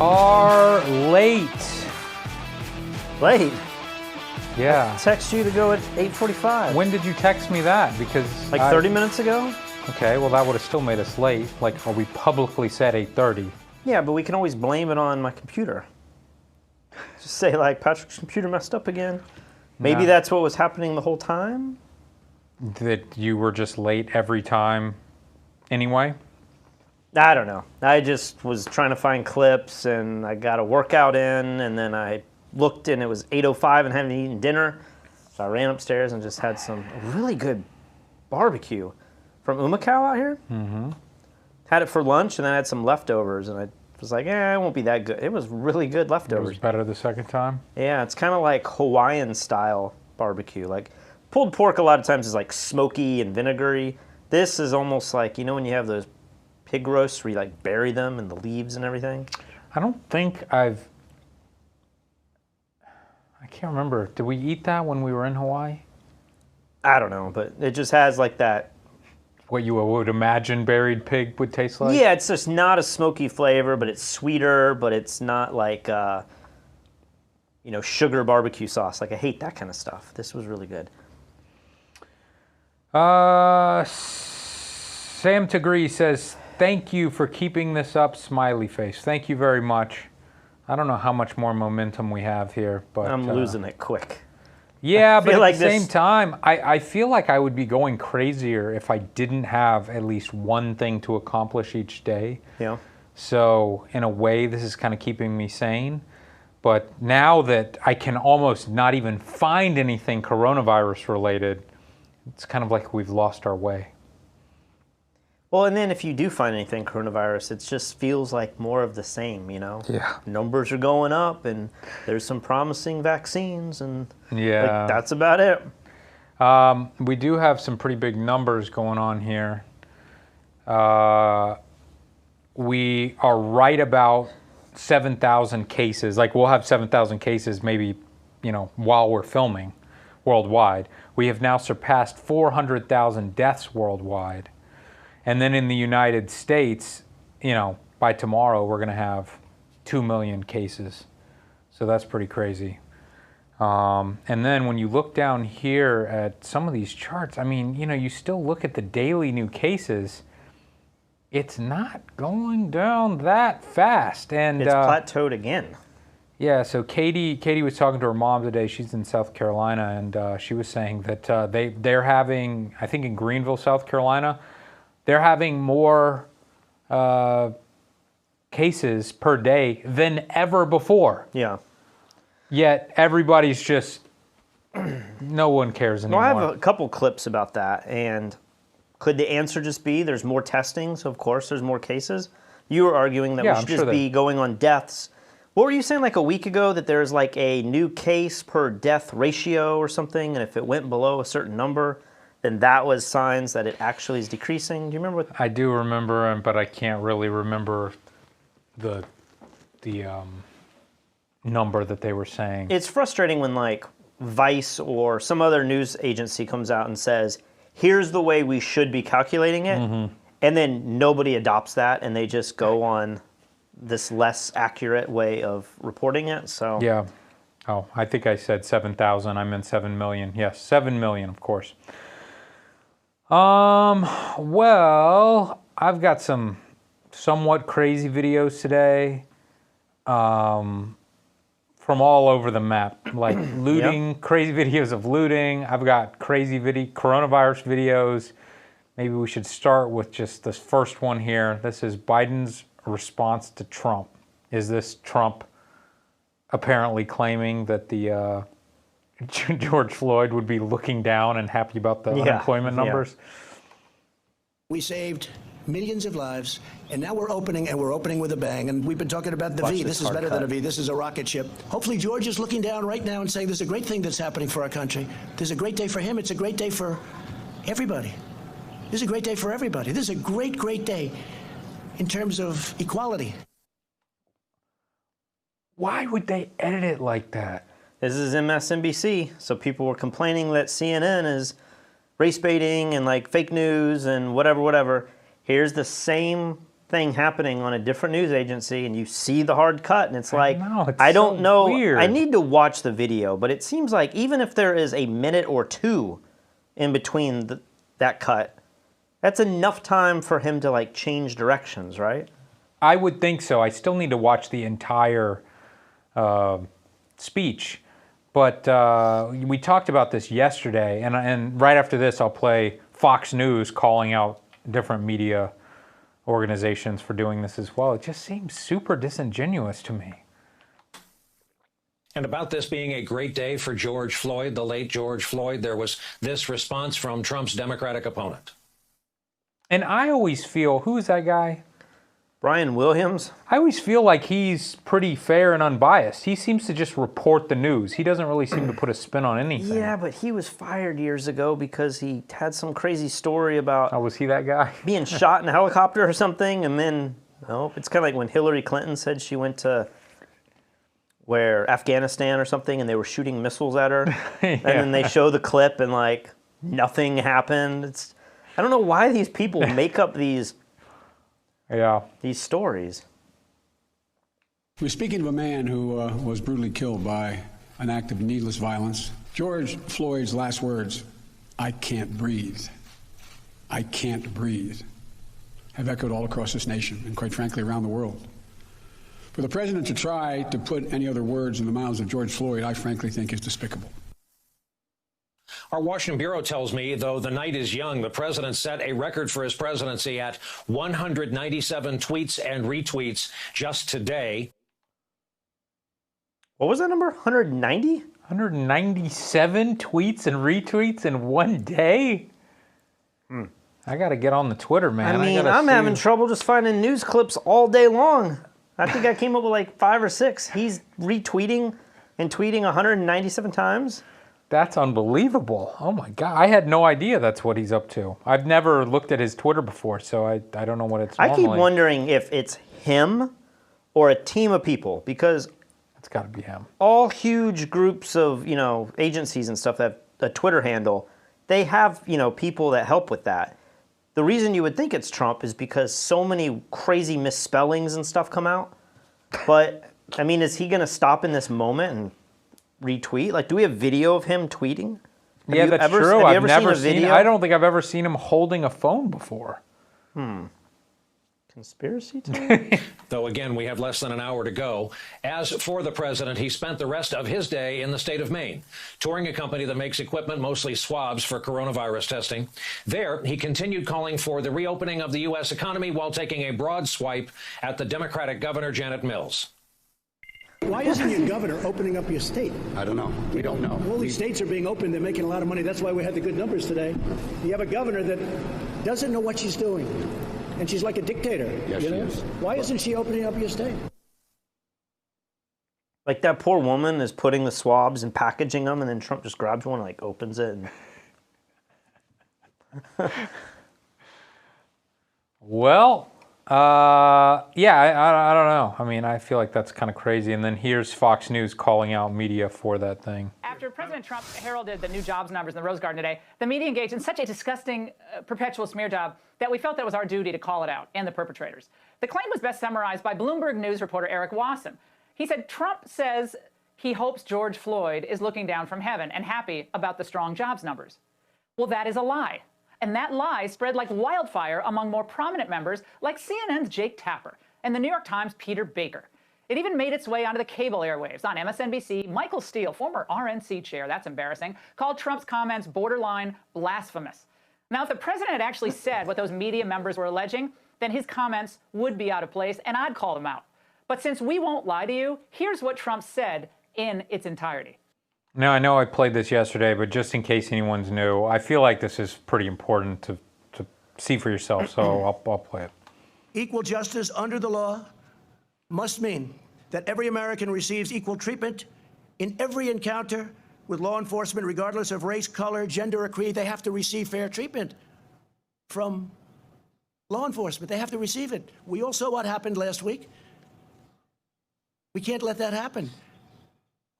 are late. Late? Yeah. I text you to go at 8:45. When did you text me that? Because Like 30 minutes ago? Okay, well that would have still made us late. Like, we publicly said 8:30. Yeah, but we can always blame it on my computer. Just say like, Patrick's computer messed up again. Maybe No. that's what was happening the whole time? That you were just late every time anyway? I don't know. I just was trying to find clips and I got a workout in and then I looked and it was 8:05 and hadn't eaten dinner. So I ran upstairs and just had some really good barbecue from Umakao out here. Mm-hmm. Had it for lunch and then I had some leftovers and I was like, it won't be that good. It was really good It leftovers. was better the second time? Yeah, it's kind of like Hawaiian style barbecue. Like pulled pork a lot of times is like smoky and vinegary. This is almost like, you know when you have those pig roasts where you like bury them in the leaves and everything? I don't think I can't remember. Did we eat that when we were in Hawaii? I don't know, but it just has like that. What you would imagine buried pig would taste like? Yeah, it's just not a smoky flavor, but it's sweeter, but it's not like, sugar barbecue sauce. Like I hate that kind of stuff. This was really good. Sam Tagree says, thank you for keeping this up, smiley face. Thank you very much. I don't know how much more momentum we have here, but I'm losing it quick. Yeah, but like at the same time, I feel like I would be going crazier if I didn't have at least one thing to accomplish each day. Yeah. So in a way, this is kind of keeping me sane. But now that I can almost not even find anything coronavirus related, it's kind of like we've lost our way. Well, and then if you do find anything coronavirus, it just feels like more of the same, Yeah. Numbers are going up, and there's some promising vaccines, and Yeah. that's about it. We do have some pretty big numbers going on here. We are right about 7,000 cases. Like we'll have 7,000 cases maybe, while we're filming worldwide. We have now surpassed 400,000 deaths worldwide. And then in the United States, by tomorrow, we're going to have 2 million cases. So that's pretty crazy. And then when you look down here at some of these charts, you still look at the daily new cases. It's not going down that fast. And It's plateaued again. Yeah, so Katie was talking to her mom today. She's in South Carolina, and she was saying that they're having, I think in Greenville, South Carolina, they're having more cases per day than ever before. Yeah. Yet everybody's just, no one cares anymore. Well, I have a couple clips about that, and could the answer just be there's more testing, so of course there's more cases? You were arguing that we should just be going on deaths. What were you saying like a week ago, that there's like a new case per death ratio or something, and if it went below a certain number, then that was signs that it actually is decreasing? Do you remember what? I do remember, but I can't really remember the number that they were saying. It's frustrating when like Vice or some other news agency comes out and says, here's the way we should be calculating it, and then nobody adopts that and they just go on this less accurate way of reporting it. So Yeah. Oh, I think I said 7,000. I meant 7 million. Yes, 7 million, of course. Well, I've got some somewhat crazy videos today. From all over the map, like looting, crazy videos of looting. I've got crazy coronavirus videos. Maybe we should start with just this first one here. This is Biden's response to Trump. Is this Trump apparently claiming that the George Floyd would be looking down and happy about the unemployment numbers? We saved millions of lives, and now we're opening with a bang. And we've been talking about the V. This is better than a V. This is a rocket ship. Hopefully George is looking down right now and saying there's a great thing that's happening for our country. There's a great day for him. It's a great day for everybody. This is a great day for everybody. This is a great, great day in terms of equality. Why would they edit it like that? This is MSNBC, so people were complaining that CNN is race baiting and like fake news and whatever. Here's the same thing happening on a different news agency and you see the hard cut and it's like, it's I don't so know. weird. I need to watch the video, but it seems like even if there is a minute or two in between that cut, that's enough time for him to like change directions, right? I would think so. I still need to watch the entire speech. But we talked about this yesterday, and right after this I'll play Fox News calling out different media organizations for doing this as well. It just seems super disingenuous to me. And about this being a great day for George Floyd, the late George Floyd, there was this response from Trump's Democratic opponent. And I always feel, who is that guy? Brian Williams? I always feel like he's pretty fair and unbiased. He seems to just report the news. He doesn't really seem to put a spin on anything. Yeah, but he was fired years ago because he had some crazy story about... Oh, was he that guy? being shot in a helicopter or something, and then... Oh, it's kind of like when Hillary Clinton said she went to... Afghanistan or something, and they were shooting missiles at her. Yeah. And then they show the clip, and like, nothing happened. I don't know why these people make up these stories. We're speaking of a man who was brutally killed by an act of needless violence. George Floyd's last words, "I can't breathe. I can't breathe," have echoed all across this nation and, quite frankly, around the world. For the president to try to put any other words in the mouths of George Floyd, I frankly think is despicable. Our Washington Bureau tells me, though the night is young, the president set a record for his presidency at 197 tweets and retweets just today. What was that number? 190? 197 tweets and retweets in one day? I got to get on the Twitter, man. I mean, I'm having trouble just finding news clips all day long. I think I came up with like 5 or 6. He's retweeting and tweeting 197 times. That's unbelievable. Oh my God. I had no idea that's what he's up to. I've never looked at his Twitter before, so I don't know what it's normally. I keep wondering if it's him or a team of people, because it's got to be him. All huge groups of, agencies and stuff that have a Twitter handle, they have, people that help with that. The reason you would think it's Trump is because so many crazy misspellings and stuff come out. But, I mean, is he going to stop in this moment and retweet? Like, do we have video of him tweeting? Yeah, that's true. I've never seen. I don't think I've ever seen him holding a phone before. Conspiracy theory? Though, again, we have less than an hour to go. As for the president, he spent the rest of his day in the state of Maine, touring a company that makes equipment, mostly swabs, for coronavirus testing. There, he continued calling for the reopening of the U.S. economy while taking a broad swipe at the Democratic governor, Janet Mills. Why isn't your governor opening up your state? I don't know. We don't know. All these states are being opened. They're making a lot of money. That's why we had the good numbers today. You have a governor that doesn't know what she's doing. And she's like a dictator. Yes, she is. Why isn't she opening up your state? Like that poor woman is putting the swabs and packaging them, and then Trump just grabs one and like opens it. And... Well, yeah, I don't know. I mean, I feel like that's kind of crazy. And then here's Fox News calling out media for that thing. After President Trump heralded the new jobs numbers in the Rose Garden today, the media engaged in such a disgusting, perpetual smear job that we felt that it was our duty to call it out and the perpetrators. The claim was best summarized by Bloomberg News reporter Eric Wasson. He said Trump says he hopes George Floyd is looking down from heaven and happy about the strong jobs numbers. Well, that is a lie. And that lie spread like wildfire among more prominent members like CNN's Jake Tapper and the New York Times' Peter Baker. It even made its way onto the cable airwaves. On MSNBC, Michael Steele, former RNC chair, that's embarrassing, called Trump's comments borderline blasphemous. Now, if the president had actually said what those media members were alleging, then his comments would be out of place, and I'd call them out. But since we won't lie to you, here's what Trump said in its entirety. Now, I know I played this yesterday, but just in case anyone's new, I feel like this is pretty important to see for yourself, so I'll play it. Equal justice under the law must mean that every American receives equal treatment in every encounter with law enforcement, regardless of race, color, gender, or creed. They have to receive fair treatment from law enforcement. They have to receive it. We all saw what happened last week. We can't let that happen.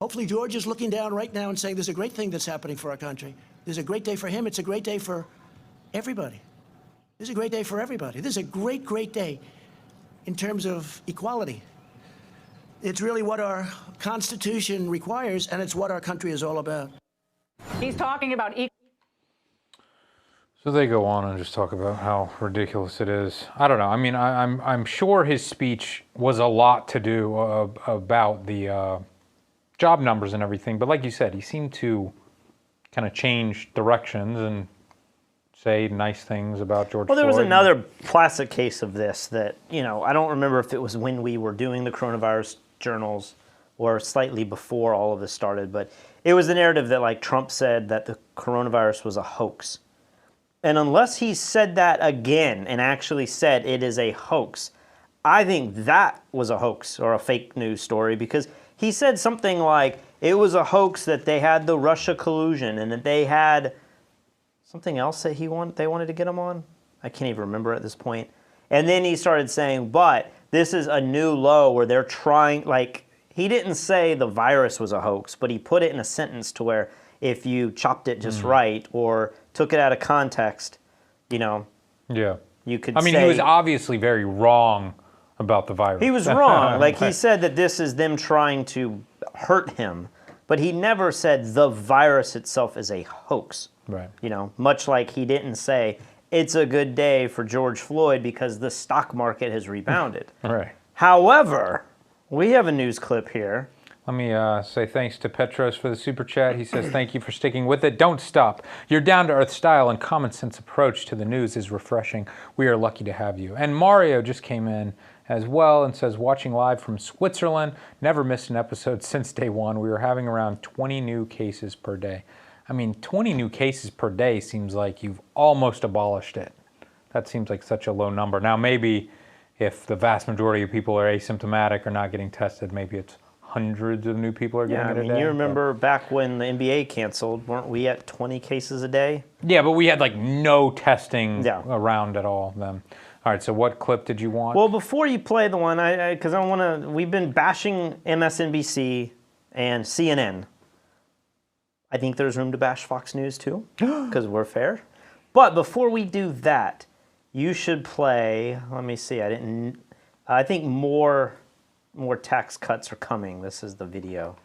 Hopefully George is looking down right now and saying there's a great thing that's happening for our country. There's a great day for him. It's a great day for everybody. This is a great day for everybody. This is a great, great day in terms of equality. It's really what our Constitution requires, and it's what our country is all about. He's talking about So they go on and just talk about how ridiculous it is. I don't know. I mean, I'm sure his speech was a lot to do about the job numbers and everything. But like you said, he seemed to kind of change directions and say nice things about George Floyd. Well, there was another classic case of this that, you know, I don't remember if it was when we were doing the coronavirus journals or slightly before all of this started, but it was the narrative that, like, Trump said that the coronavirus was a hoax. And unless he said that again and actually said it is a hoax, I think that was a hoax or a fake news story, because he said something like it was a hoax that they had the Russia collusion and that they had something else that they wanted to get him on. I can't even remember at this point. And then he started saying, but this is a new low where they're trying, like, he didn't say the virus was a hoax, but he put it in a sentence to where if you chopped it just right or took it out of context, you know, you could say... I mean, he was obviously very wrong about the virus. He was wrong. Like, he said that this is them trying to hurt him, but he never said the virus itself is a hoax. Right. You know, much like he didn't say it's a good day for George Floyd because the stock market has rebounded. Right. However, we have a news clip here. Let me say thanks to Petros for the super chat. He says, thank you for sticking with it. Don't stop. Your down-to-earth style and common sense approach to the news is refreshing. We are lucky to have you. And Mario just came in as well and says, watching live from Switzerland. Never missed an episode since day one. We were having around 20 new cases per day. I mean, 20 new cases per day seems like you've almost abolished it. That seems like such a low number. Now, maybe if the vast majority of people are asymptomatic or not getting tested, maybe it's hundreds of new people are getting it a day. You remember back when the NBA canceled, weren't we at 20 cases a day? Yeah, but we had like no testing around at all then. All right, so what clip did you want? Well, before you play the one, because I want to, we've been bashing MSNBC and CNN. I think there's room to bash Fox News too, because we're fair. But before we do that, you should play, let me see, I think more tax cuts are coming. This is the video.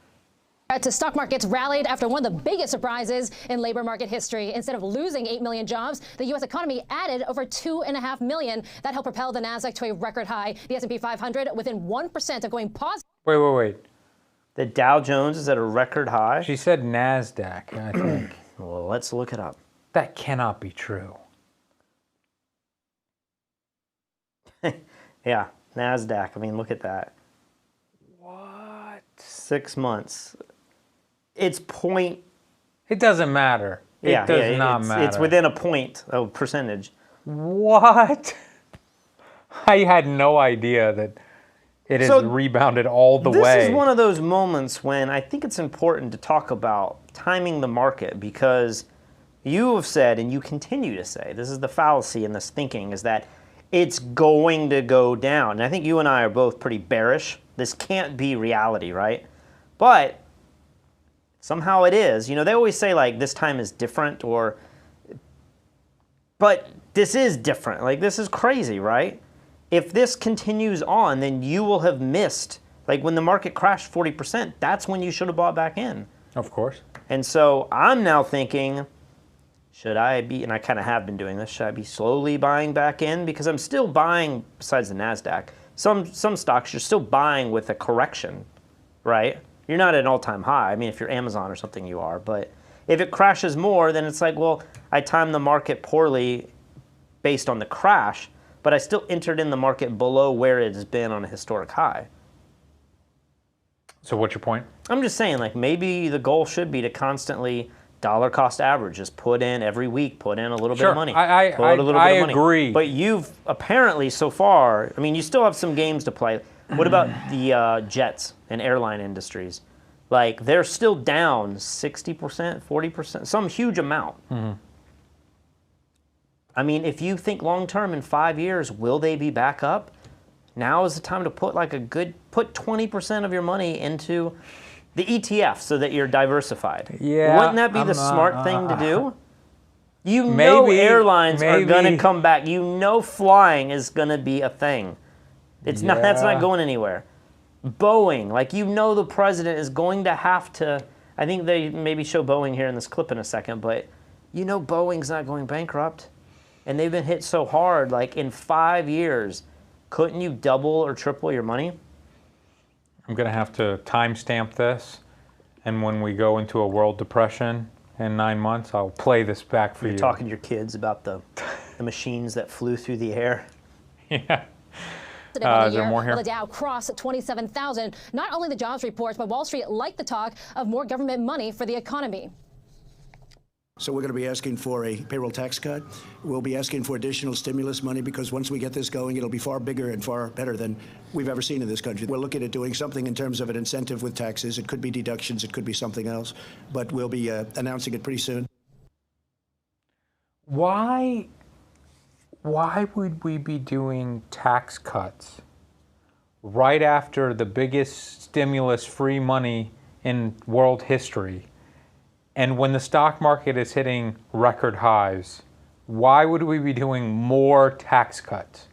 To stock markets rallied after one of the biggest surprises in labor market history. Instead of losing 8 million jobs, the U.S. economy added over 2.5 million. That helped propel the Nasdaq to a record high. The S&P 500 within 1% of going positive. Wait. The Dow Jones is at a record high. She said Nasdaq, I think. Well, let's look it up. That cannot be true. Yeah, Nasdaq. I mean, look at that. What? 6 months. It's point. It doesn't matter. It does not matter. It's within a point of percentage. What? I had no idea that it has rebounded all the way. This is one of those moments when I think it's important to talk about timing the market, because you have said, and you continue to say, this is the fallacy in this thinking, is that it's going to go down. And I think you and I are both pretty bearish. This can't be reality, right? But somehow it is. You know, they always say, like, this time is different, but this is different. Like, this is crazy, right? If this continues on, then you will have missed, like, when the market crashed 40%, that's when you should have bought back in. Of course. And so I'm now thinking, should I be, and I kind of have been doing this, should I be slowly buying back in? Because I'm still buying, besides the NASDAQ, some stocks you're still buying with a correction, right? You're not at an all-time high. I mean, if you're Amazon or something, you are. But if it crashes more, then it's like, well, I timed the market poorly based on the crash, but I still entered in the market below where it has been on a historic high. So what's your point? I'm just saying, like, maybe the goal should be to constantly dollar cost average, just put in every week, put in a little bit of money. I agree. But you've apparently so far, I mean, you still have some games to play. What about the jets and airline industries? Like, they're still down 60%, 40%, some huge amount. Mm-hmm. I mean, if you think long term in 5 years, will they be back up? Now is the time to put put 20% of your money into the ETF so that you're diversified. Yeah, wouldn't that be the smart thing to do? You know airlines are going to come back. You know flying is going to be a thing. That's not going anywhere. Boeing, like, you know, the president is going to have to, I think they maybe show Boeing here in this clip in a second, but you know Boeing's not going bankrupt. And they've been hit so hard, like in 5 years, couldn't you double or triple your money? I'm going to have to timestamp this, and when we go into a world depression in 9 months, I'll play this back for you. You're talking to your kids about the machines that flew through the air. Yeah. Is there more here? Well, the Dow crossed 27,000. Not only the jobs reports, but Wall Street liked the talk of more government money for the economy. So we're going to be asking for a payroll tax cut. We'll be asking for additional stimulus money because once we get this going, it'll be far bigger and far better than we've ever seen in this country. We're looking at doing something in terms of an incentive with taxes. It could be deductions. It could be something else. But we'll be announcing it pretty soon. Why would we be doing tax cuts right after the biggest stimulus free money in world history? And when the stock market is hitting record highs, why would we be doing more tax cuts?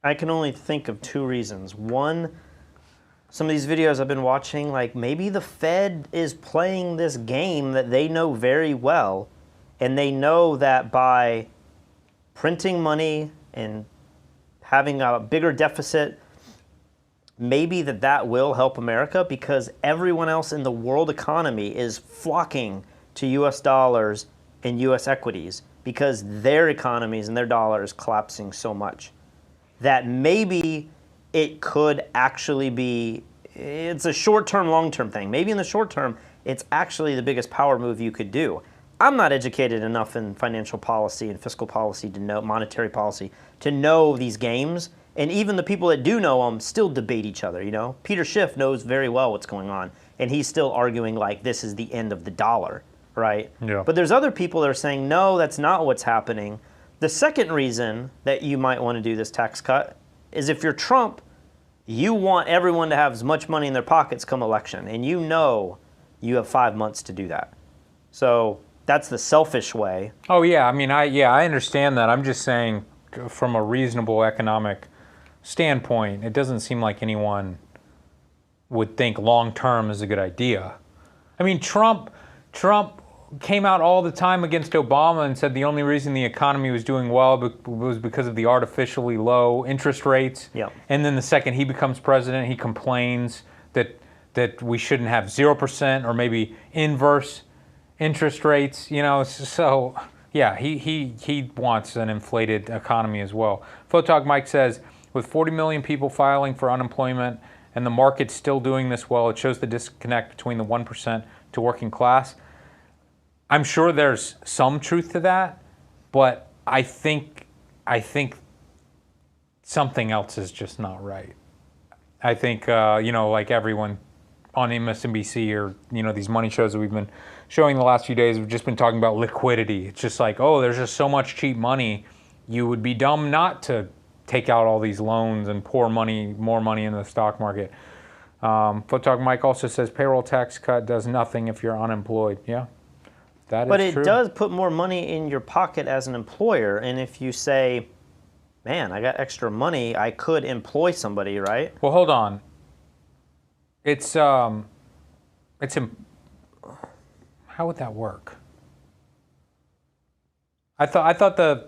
I can only think of two reasons. One, some of these videos I've been watching, like maybe the Fed is playing this game that they know very well, and they know that by printing money and having a bigger deficit, maybe that will help America because everyone else in the world economy is flocking to U.S. dollars and U.S. equities because their economies and their dollar is collapsing so much that maybe it could actually be, it's a short-term, long-term thing. Maybe in the short term, it's actually the biggest power move you could do. I'm not educated enough in financial policy and fiscal policy to know, monetary policy, to know these games. And even the people that do know them still debate each other, you know? Peter Schiff knows very well what's going on, and he's still arguing like this is the end of the dollar, right? Yeah. But there's other people that are saying, no, that's not what's happening. The second reason that you might want to do this tax cut is if you're Trump, you want everyone to have as much money in their pockets come election, and you know you have 5 months to do that. So that's the selfish way. Oh, yeah. I mean, I understand that. I'm just saying from a reasonable economic standpoint, it doesn't seem like anyone would think long-term is a good idea. I mean, Trump came out all the time against Obama and said the only reason the economy was doing well was because of the artificially low interest rates. Yeah. And then the second he becomes president, he complains that we shouldn't have 0% or maybe inverse interest rates, you know, so yeah, he wants an inflated economy as well. Photog Mike says, with 40 million people filing for unemployment and the market's still doing this well, it shows the disconnect between the 1% to working class. I'm sure there's some truth to that, but I think something else is just not right. I think, you know, like everyone on MSNBC or, you know, these money shows that we've been showing the last few days, we've just been talking about liquidity. It's just like, oh, there's just so much cheap money. You would be dumb not to take out all these loans and pour more money into the stock market. Photog Mike also says payroll tax cut does nothing if you're unemployed. Yeah, that is true. But it does put more money in your pocket as an employer. And if you say, man, I got extra money, I could employ somebody, right? Well, hold on. How would that work? I thought the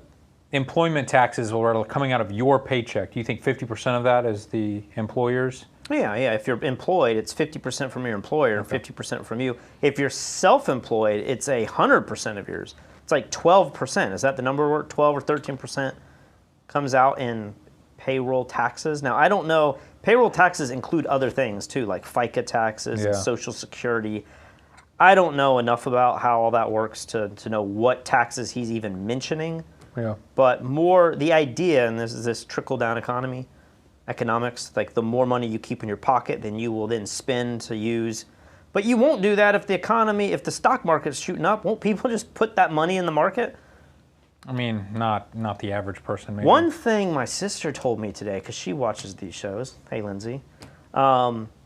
employment taxes were coming out of your paycheck. Do you think 50% of that is the employer's? Yeah. If you're employed, it's 50% from your employer and 50% from you. If you're self-employed, it's 100% of yours. It's like 12%. Is that the number? 12 or 13% comes out in payroll taxes. Now, I don't know. Payroll taxes include other things too, like FICA taxes and Social Security. I don't know enough about how all that works to know what taxes he's even mentioning. Yeah. But more the idea, and this is this trickle-down economics, like the more money you keep in your pocket, then you will then spend to use. But you won't do that if the stock market's shooting up. Won't people just put that money in the market? I mean, not the average person, maybe. One thing my sister told me today, because she watches these shows, hey, Lindsay,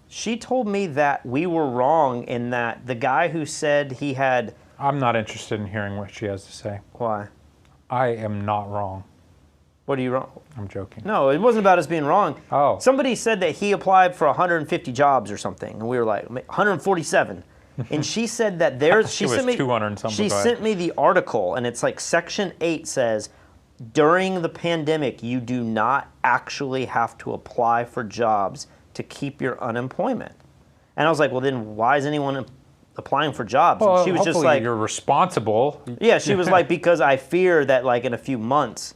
she told me that we were wrong in that the guy who said he had... I'm not interested in hearing what she has to say. Why? I am not wrong. What are you wrong? I'm joking. No, it wasn't about us being wrong. Oh. Somebody said that he applied for 150 jobs or something, and we were like 147. And she said that there's. She sent me 200 and something. She sent me the article, and it's like Section 8 says, during the pandemic, you do not actually have to apply for jobs to keep your unemployment. And I was like, well, then why is anyone applying for jobs? Well, and she was just like, you're responsible. Yeah, she was like, because I fear that like in a few months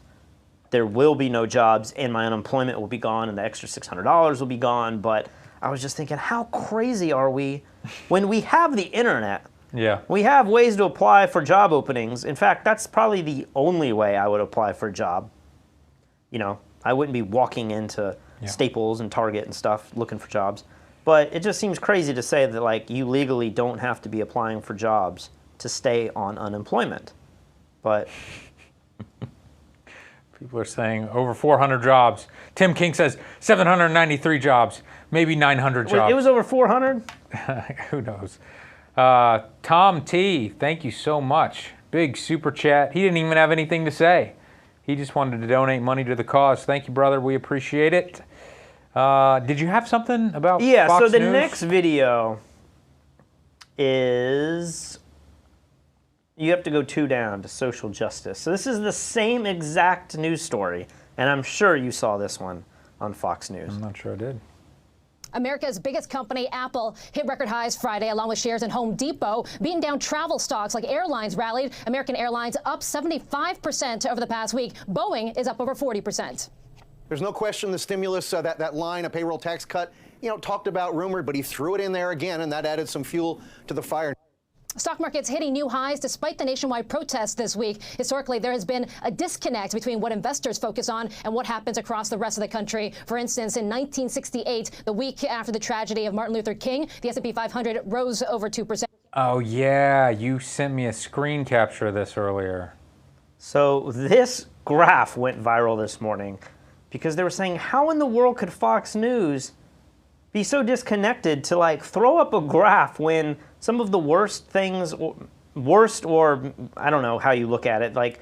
there will be no jobs and my unemployment will be gone and the extra $600 will be gone. But I was just thinking, how crazy are we when we have the internet? Yeah. We have ways to apply for job openings. In fact, that's probably the only way I would apply for a job. You know, I wouldn't be walking into Staples and Target and stuff looking for jobs. But it just seems crazy to say that like you legally don't have to be applying for jobs to stay on unemployment. But people are saying over 400 jobs. Tim King says 793 jobs, maybe 900 jobs. It was over 400? Who knows? Tom T, thank you so much. Big super chat. He didn't even have anything to say. He just wanted to donate money to the cause. Thank you, brother. We appreciate it. Did you have something about Fox so the News? next video is, you have to go 2 down to social justice. So this is the same exact news story, and I'm sure you saw this one on Fox News. I'm not sure I did. America's biggest company, Apple, hit record highs Friday, along with shares in Home Depot, beating down travel stocks like airlines rallied. American Airlines up 75% over the past week. Boeing is up over 40%. There's no question the stimulus, that line, a payroll tax cut, talked about, rumored, but he threw it in there again, and that added some fuel to the fire. Stock markets hitting new highs despite the nationwide protests this week. Historically, there has been a disconnect between what investors focus on and what happens across the rest of the country. For instance, in 1968, the week after the tragedy of Martin Luther King, the S&P 500 rose over 2%. Oh, yeah. You sent me a screen capture of this earlier. So this graph went viral this morning because they were saying, how in the world could Fox News be so disconnected to like throw up a graph when some of the worst things, or I don't know how you look at it, like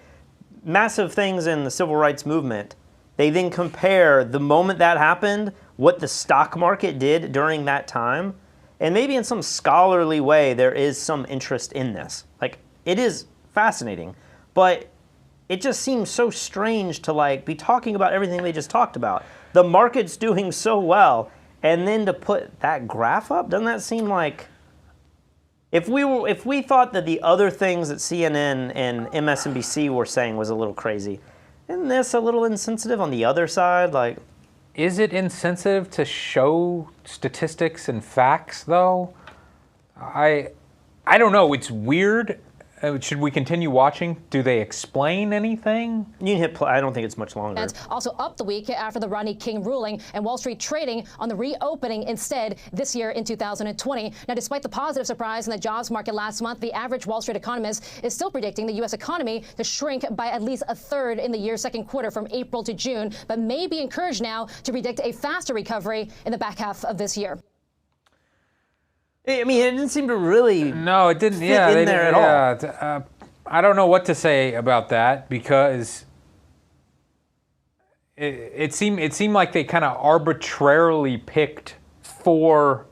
massive things in the civil rights movement, they then compare the moment that happened, what the stock market did during that time, and maybe in some scholarly way there is some interest in this. Like, it is fascinating, but it just seems so strange to like be talking about everything they just talked about. The market's doing so well, and then to put that graph up, doesn't that seem like, if we thought that the other things that CNN and MSNBC were saying was a little crazy, isn't this a little insensitive on the other side? Like, is it insensitive to show statistics and facts though? I don't know. It's weird. Should we continue watching? Do they explain anything? You can hit play. I don't think it's much longer. It's also up the week after the Rodney King ruling, and Wall Street trading on the reopening instead this year in 2020. Now, despite the positive surprise in the jobs market last month, the average Wall Street economist is still predicting the U.S. economy to shrink by at least a third in the year's second quarter from April to June, but may be encouraged now to predict a faster recovery in the back half of this year. I mean, it didn't seem to really no, it didn't. fit Yeah, in there at all. I don't know what to say about that because it seemed like they kind of arbitrarily picked 4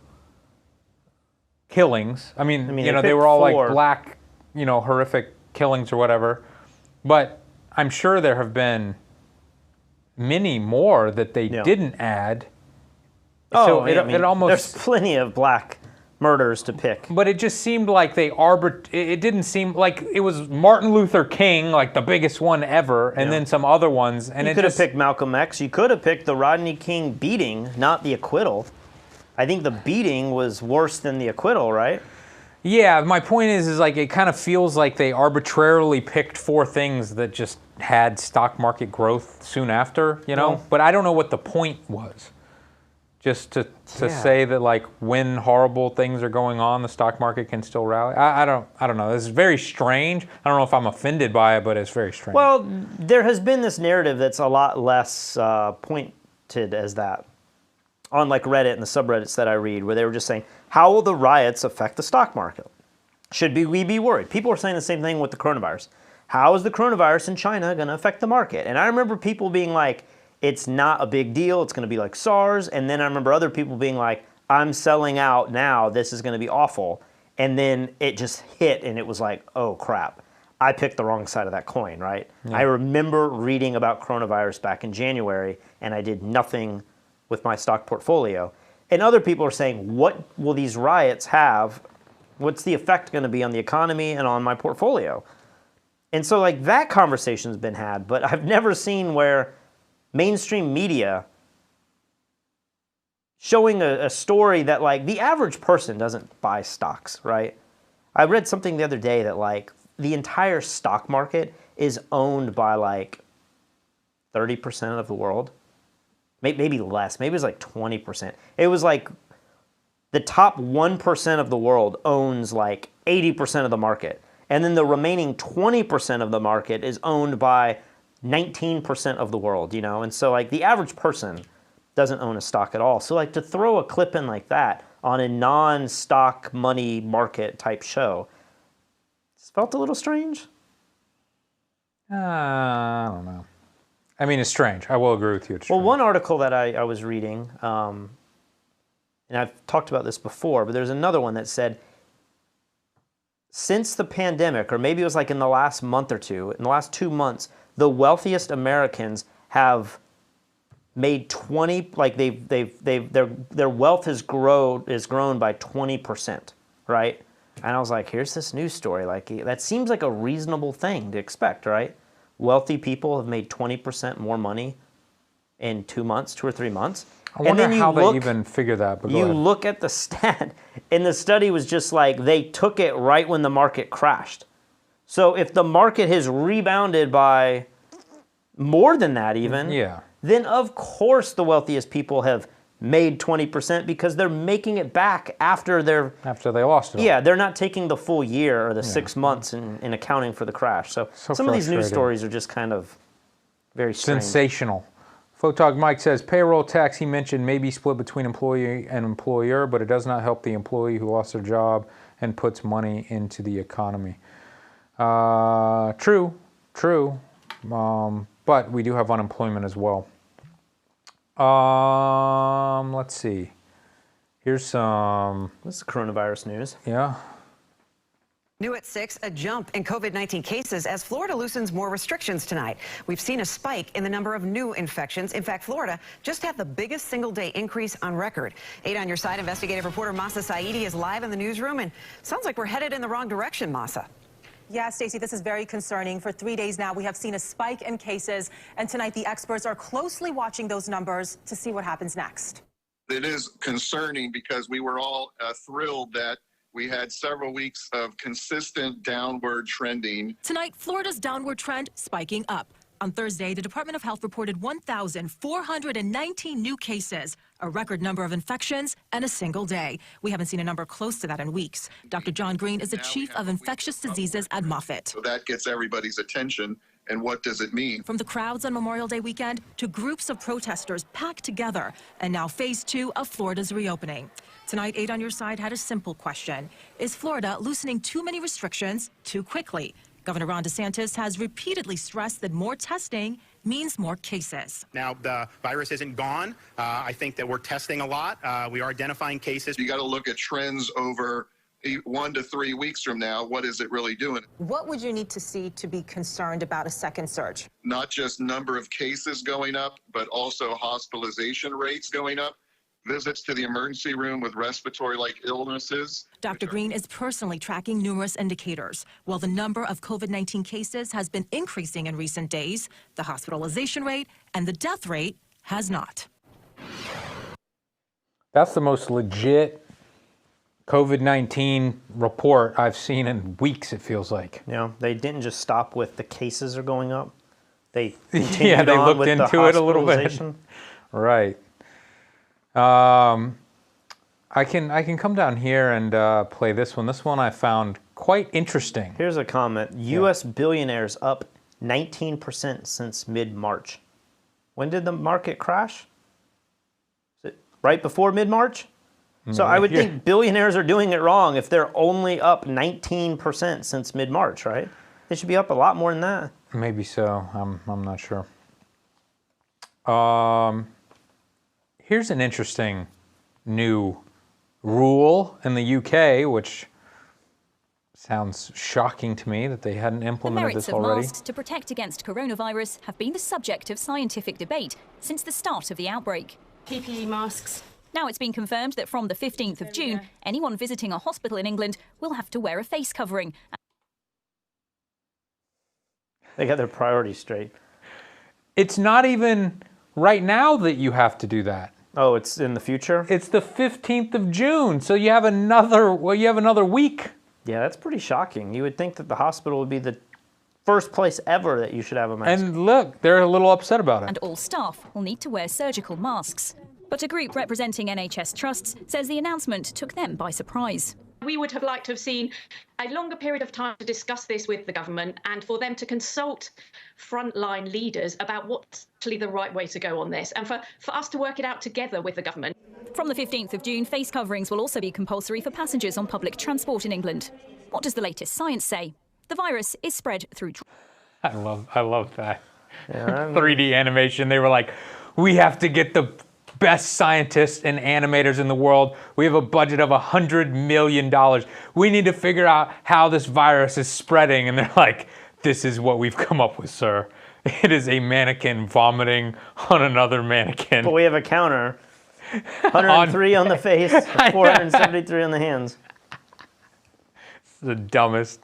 killings. I mean they were all 4. Like black, horrific killings or whatever. But I'm sure there have been many more that they didn't add. Oh, so it almost, there's plenty of black murders to pick. But it just seemed like they it didn't seem like it was Martin Luther King, like the biggest one ever, and then some other ones. And you could have picked Malcolm X. You could have picked the Rodney King beating, not the acquittal. I think the beating was worse than the acquittal, right? Yeah, my point is like it kind of feels like they arbitrarily picked 4 things that just had stock market growth soon after, But I don't know what the point was. Just to say that like when horrible things are going on, the stock market can still rally. I don't know. This is very strange. I don't know if I'm offended by it, but it's very strange. Well, there has been this narrative that's a lot less pointed as that on like Reddit and the subreddits that I read, where they were just saying, how will the riots affect the stock market? Should we be worried? People are saying the same thing with the coronavirus. how is the coronavirus in China going to affect the market? And I remember people being like, it's not a big deal. It's going to be like SARS. And then I remember other people being like, I'm selling out now. This is going to be awful. And then it just hit and it was like, oh crap. I picked the wrong side of that coin, right? Yeah. I remember reading about coronavirus back in January and I did nothing with my stock portfolio. And other people are saying, what will these riots have? What's the effect going to be on the economy and on my portfolio? And so like that conversation's been had, but I've never seen where mainstream media showing a story that like the average person doesn't buy stocks, right? I read something the other day that like the entire stock market is owned by like 30% of the world. Maybe less. Maybe it was like 20%. It was like the top 1% of the world owns like 80% of the market. And then the remaining 20% of the market is owned by 19% of the world, you know? And so like the average person doesn't own a stock at all. So like to throw a clip in like that on a non-stock money market type show, it's felt a little strange. I don't know. I mean, it's strange. I will agree with you. It's strange. Well, one article that I was reading, and I've talked about this before, but there's another one that said, since the pandemic, or maybe it was like in the last month or two, in the last 2 months, the wealthiest Americans have made 20, like their wealth has grown by 20%, right? And I was like, here's this news story. Like that seems like a reasonable thing to expect, right? Wealthy people have made 20% more money in 2 months, 2 or 3 months. I wonder how they even figure that. But you look at the stat, and the study was just like they took it right when the market crashed. So if the market has rebounded by more than that even, then of course the wealthiest people have made 20% because they're making it back after they lost it all. Yeah, they're not taking the full year or the 6 months in accounting for the crash. So some of these news stories are just kind of very strange. Sensational. Photog Mike says, payroll tax he mentioned may be split between employee and employer, but it does not help the employee who lost their job and puts money into the economy. True. But we do have unemployment as well. Let's see. Here's some... This is coronavirus news. Yeah. New at 6, a jump in COVID-19 cases as Florida loosens more restrictions tonight. We've seen a spike in the number of new infections. In fact, Florida just had the biggest single-day increase on record. 8 on your side, investigative reporter Masa Saidi is live in the newsroom, and sounds like we're headed in the wrong direction, Masa. Yeah, Stacey, this is very concerning. For 3 days now, we have seen a spike in cases, and tonight the experts are closely watching those numbers to see what happens next. It is concerning because we were all thrilled that we had several weeks of consistent downward trending. Tonight, Florida's downward trend spiking up. On Thursday, the Department of Health reported 1,419 new cases, a record number of infections, and a single day. We haven't seen a number close to that in weeks. Dr. John Green is the chief of infectious diseases at Moffitt. So that gets everybody's attention. And what does it mean? From the crowds on Memorial Day weekend to groups of protesters packed together, and now phase 2 of Florida's reopening. Tonight, 8 on your side had a simple question. Is Florida loosening too many restrictions too quickly? Governor Ron DeSantis has repeatedly stressed that more testing means more cases. Now, the virus isn't gone. I think that we're testing a lot. We are identifying cases. You got to look at trends over 1 to 3 weeks from now. What is it really doing? What would you need to see to be concerned about a second surge? Not just number of cases going up, but also hospitalization rates going up. Visits to the emergency room with respiratory-like illnesses. Dr. Green is personally tracking numerous indicators. While the number of COVID-19 cases has been increasing in recent days, the hospitalization rate and the death rate has not. That's the most legit COVID-19 report I've seen in weeks, it feels like. Yeah, they didn't just stop with the cases are going up. They yeah, they looked into it a little bit. Right. I can come down here and play this one. This one I found quite interesting. Here's a comment. U.S. billionaires up 19% since mid-March. When did the market crash? Is it right before mid-March? So I would think billionaires are doing it wrong if they're only up 19% since mid-March, right? They should be up a lot more than that. Maybe so. I'm not sure. Here's an interesting new rule in the UK, which sounds shocking to me that they hadn't implemented this already. The merits of masks to protect against coronavirus have been the subject of scientific debate since the start of the outbreak. PPE masks. Now it's been confirmed that from the 15th of June, anyone visiting a hospital in England will have to wear a face covering. They got their priorities straight. It's not even right now that you have to do that. Oh, it's in the future? It's the 15th of June, so you have another week. Yeah, that's pretty shocking. You would think that the hospital would be the first place ever that you should have a mask. And look, they're a little upset about it. And all staff will need to wear surgical masks. But a group representing NHS trusts says the announcement took them by surprise. We would have liked to have seen a longer period of time to discuss this with the government and for them to consult frontline leaders about what's actually the right way to go on this and for us to work it out together with the government. From the 15th of June, face coverings will also be compulsory for passengers on public transport in England. What does the latest science say? The virus is spread through... I love that. Yeah, 3D animation. They were like, we have to get the best scientists and animators in the world. We have a budget of $100 million. We need to figure out how this virus is spreading. And they're like, this is what we've come up with, sir. It is a mannequin vomiting on another mannequin. But we have a counter. 103 on the face, 473 on the hands. It's the dumbest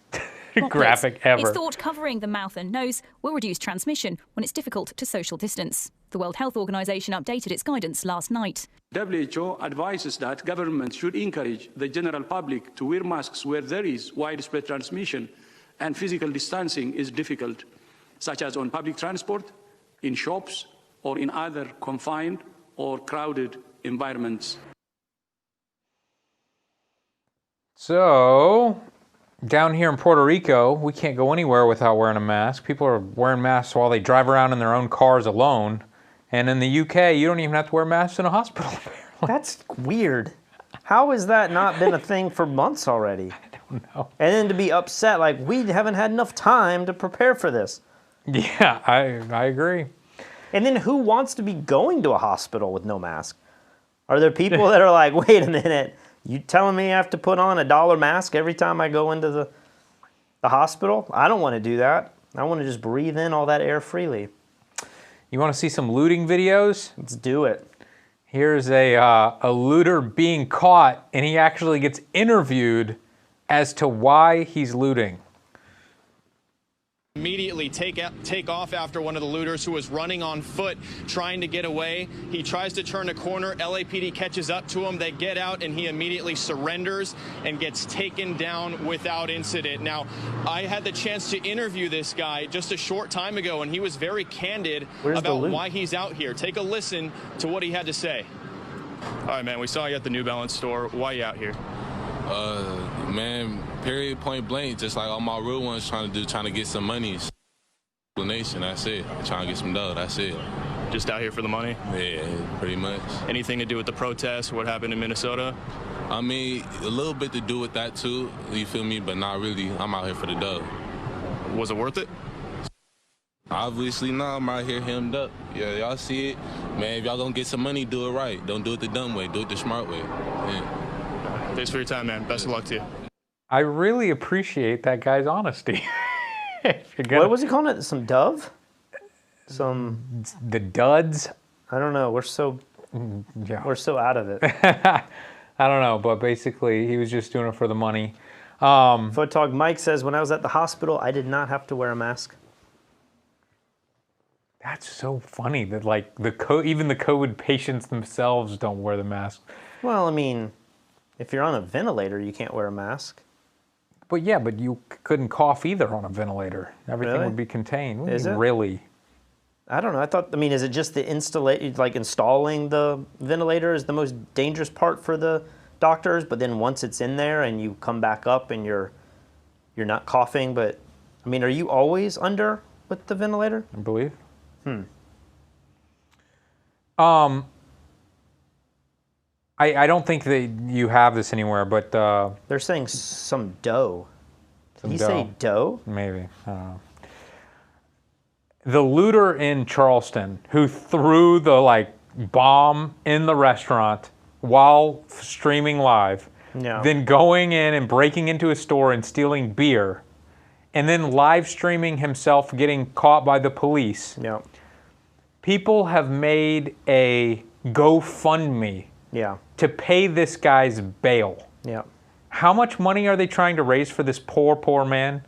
graphic ever. It's thought covering the mouth and nose will reduce transmission when it's difficult to social distance. The World Health Organization updated its guidance last night. WHO advises that governments should encourage the general public to wear masks where there is widespread transmission and physical distancing is difficult, such as on public transport, in shops, or in other confined or crowded environments. So, down here in Puerto Rico, we can't go anywhere without wearing a mask. People are wearing masks while they drive around in their own cars alone. And in the UK, you don't even have to wear masks in a hospital, apparently. That's weird. How has that not been a thing for months already? I don't know. And then to be upset, like, we haven't had enough time to prepare for this. Yeah, I agree. And then who wants to be going to a hospital with no mask? Are there people that are like, wait a minute, you telling me I have to put on a $1 mask every time I go into the hospital? I don't want to do that. I want to just breathe in all that air freely. You want to see some looting videos? Let's do it. Here's a looter being caught, and he actually gets interviewed as to why he's looting. Immediately take off after one of the looters who was running on foot trying to get away. He tries to turn a corner. LAPD catches up to him. They get out and he immediately surrenders and gets taken down without incident. Now, I had the chance to interview this guy just a short time ago and he was very candid about why he's out here. Take a listen to what he had to say. All right, man, we saw you at the New Balance store. Why are you out here? Man, period, point blank, just like all my real ones trying to get some money. Explanation, that's it. Trying to get some dough, that's it. Just out here for the money? Yeah, pretty much. Anything to do with the protests, what happened in Minnesota? I mean, a little bit to do with that too, you feel me? But not really, I'm out here for the dough. Was it worth it? Obviously not, I'm out here hemmed up. Yeah, y'all see it? Man, if y'all gonna get some money, do it right. Don't do it the dumb way, do it the smart way. Yeah. Thanks for your time, man. Best of luck to you. I really appreciate that guy's honesty. What was he calling it? Some dove? The duds? I don't know. We're so out of it. I don't know, but basically he was just doing it for the money. Photog Mike says, when I was at the hospital, I did not have to wear a mask. That's so funny that like even the COVID patients themselves don't wear the mask. Well, I mean, if you're on a ventilator, you can't wear a mask. But yeah, but you couldn't cough either on a ventilator. Everything really? would be contained. Is it? Really? I don't know. I mean, is it just the installing the ventilator is the most dangerous part for the doctors? But then once it's in there and you come back up and you're not coughing, but I mean, are you always under with the ventilator? I believe. I don't think that you have this anywhere, but they're saying some dough. Did you say dough? Maybe. I don't know. The looter in Charleston who threw the bomb in the restaurant while streaming live, then going in and breaking into a store and stealing beer, and then live streaming himself getting caught by the police. Yeah. People have made a GoFundMe to pay this guy's bail. Yeah. How much money are they trying to raise for this poor man?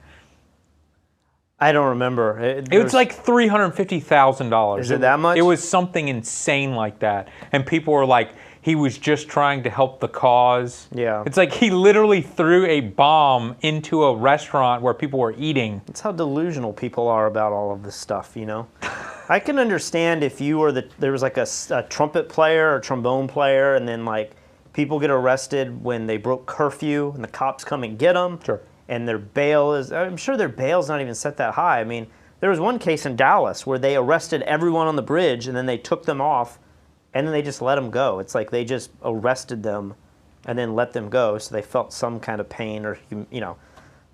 I don't remember. It was like $350,000. Is it that much? It was something insane like that. And people were like, he was just trying to help the cause. Yeah. It's like he literally threw a bomb into a restaurant where people were eating. That's how delusional people are about all of this stuff, you know? I can understand if you were there was like a trumpet player or trombone player, and then like people get arrested when they broke curfew and the cops come and get them. Sure. And their bail I'm sure their bail's not even set that high. I mean, there was one case in Dallas where they arrested everyone on the bridge and then they took them off and then they just let them go. It's like they just arrested them and then let them go, so they felt some kind of pain or, you know.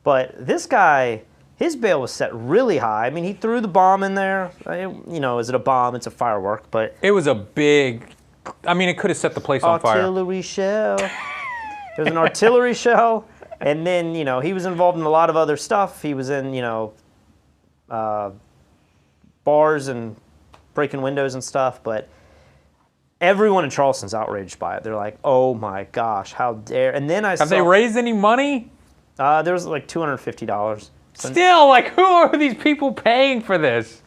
But this guy, his bail was set really high. I mean, he threw the bomb in there. You know, is it a bomb? It's a firework, but... It was a big... I mean, it could have set the place on fire. Artillery shell. It was an artillery shell. And then, you know, he was involved in a lot of other stuff. He was in, you know, bars and breaking windows and stuff. But everyone in Charleston's outraged by it. They're like, oh my gosh, how dare. And then Have they raised any money? There was like $250. Still, like, who are these people paying for this?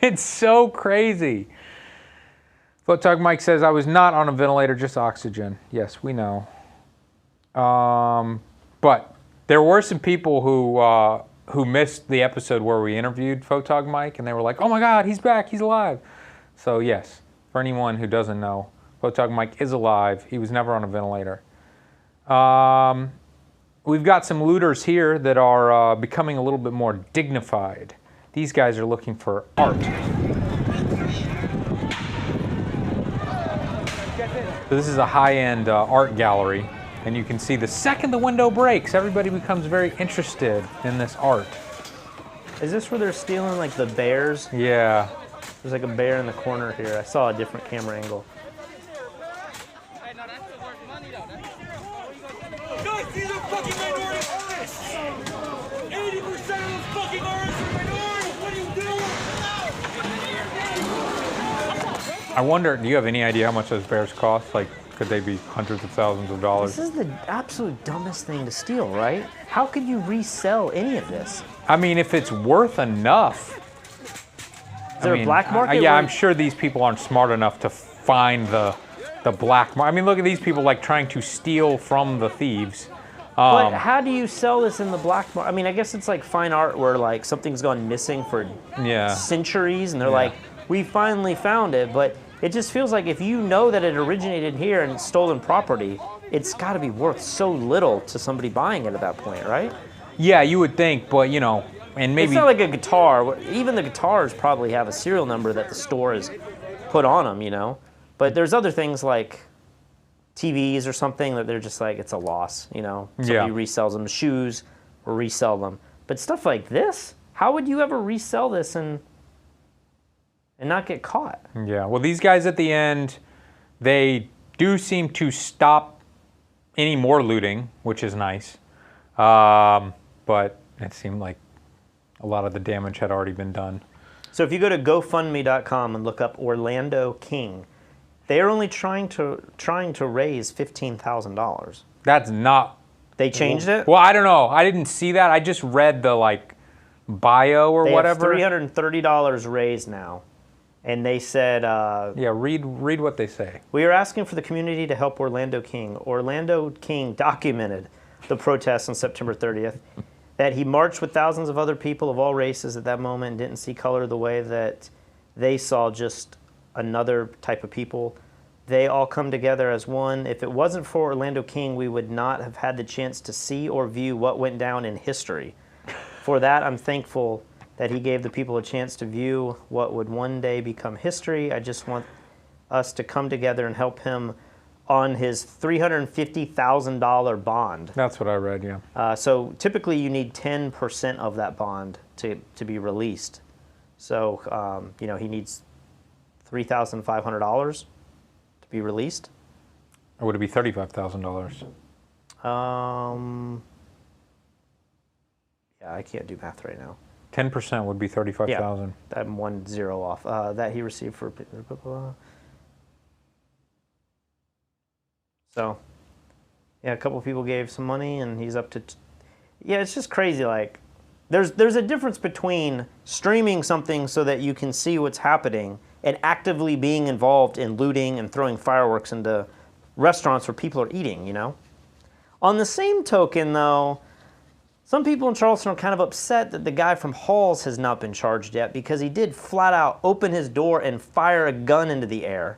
It's so crazy. Photog Mike says, I was not on a ventilator, just oxygen. Yes, we know. But there were some people who missed the episode where we interviewed Photog Mike, and they were like, oh my God, he's back, he's alive. So yes, for anyone who doesn't know, Photog Mike is alive. He was never on a ventilator. We've got some looters here that are becoming a little bit more dignified. These guys are looking for art. So this is a high-end art gallery. And you can see the second the window breaks, everybody becomes very interested in this art. Is this where they're stealing like the bears? Yeah. There's like a bear in the corner here. I saw a different camera angle. Guys, these are fucking minority artists! 80% of those fucking artists are minorities! What are you doing? I wonder, do you have any idea how much those bears cost? Like, could they be hundreds of thousands of dollars? This is the absolute dumbest thing to steal, right? How could you resell any of this? I mean, if it's worth enough. Is there a black market? Yeah, I'm sure these people aren't smart enough to find the black market. I mean, look at these people like trying to steal from the thieves. But how do you sell this in the black market? I mean, I guess it's like fine art where like something's gone missing for centuries, and they're like, we finally found it, but it just feels like if you know that it originated here and it's stolen property, it's got to be worth so little to somebody buying it at that point, right? Yeah, you would think, but you know, and maybe... It's not like a guitar. Even the guitars probably have a serial number that the store has put on them, you know? But there's other things like TVs or something that they're just like, it's a loss, you know? Somebody resells them. Shoes, or resell them. But stuff like this, how would you ever resell this and not get caught? Yeah, well, these guys at the end, they do seem to stop any more looting, which is nice. But it seemed like a lot of the damage had already been done. So if you go to GoFundMe.com and look up Orlando King, they are only trying to raise $15,000. That's not... They changed it? Well, I don't know. I didn't see that. I just read the, like, bio or whatever. They have $330 raised now. And they said... yeah, read what they say. We are asking for the community to help Orlando King. Orlando King documented the protests on September 30th, that he marched with thousands of other people of all races at that moment and didn't see color the way that they saw just another type of people. They all come together as one. If it wasn't for Orlando King, we would not have had the chance to see or view what went down in history. For that, I'm thankful that he gave the people a chance to view what would one day become history. I just want us to come together and help him on his $350,000 bond. That's what I read, yeah. So typically you need 10% of that bond to be released. So, you know, he needs $3,500 to be released. Or would it be $35,000? Yeah, I can't do math right now. 10% would be 35,000. Yeah, I'm 1 0 off. That he received for. So, yeah, a couple of people gave some money, and he's up to. Yeah, it's just crazy. Like, there's a difference between streaming something so that you can see what's happening and actively being involved in looting and throwing fireworks into restaurants where people are eating. You know. On the same token, though, some people in Charleston are kind of upset that the guy from Halls has not been charged yet because he did flat out open his door and fire a gun into the air.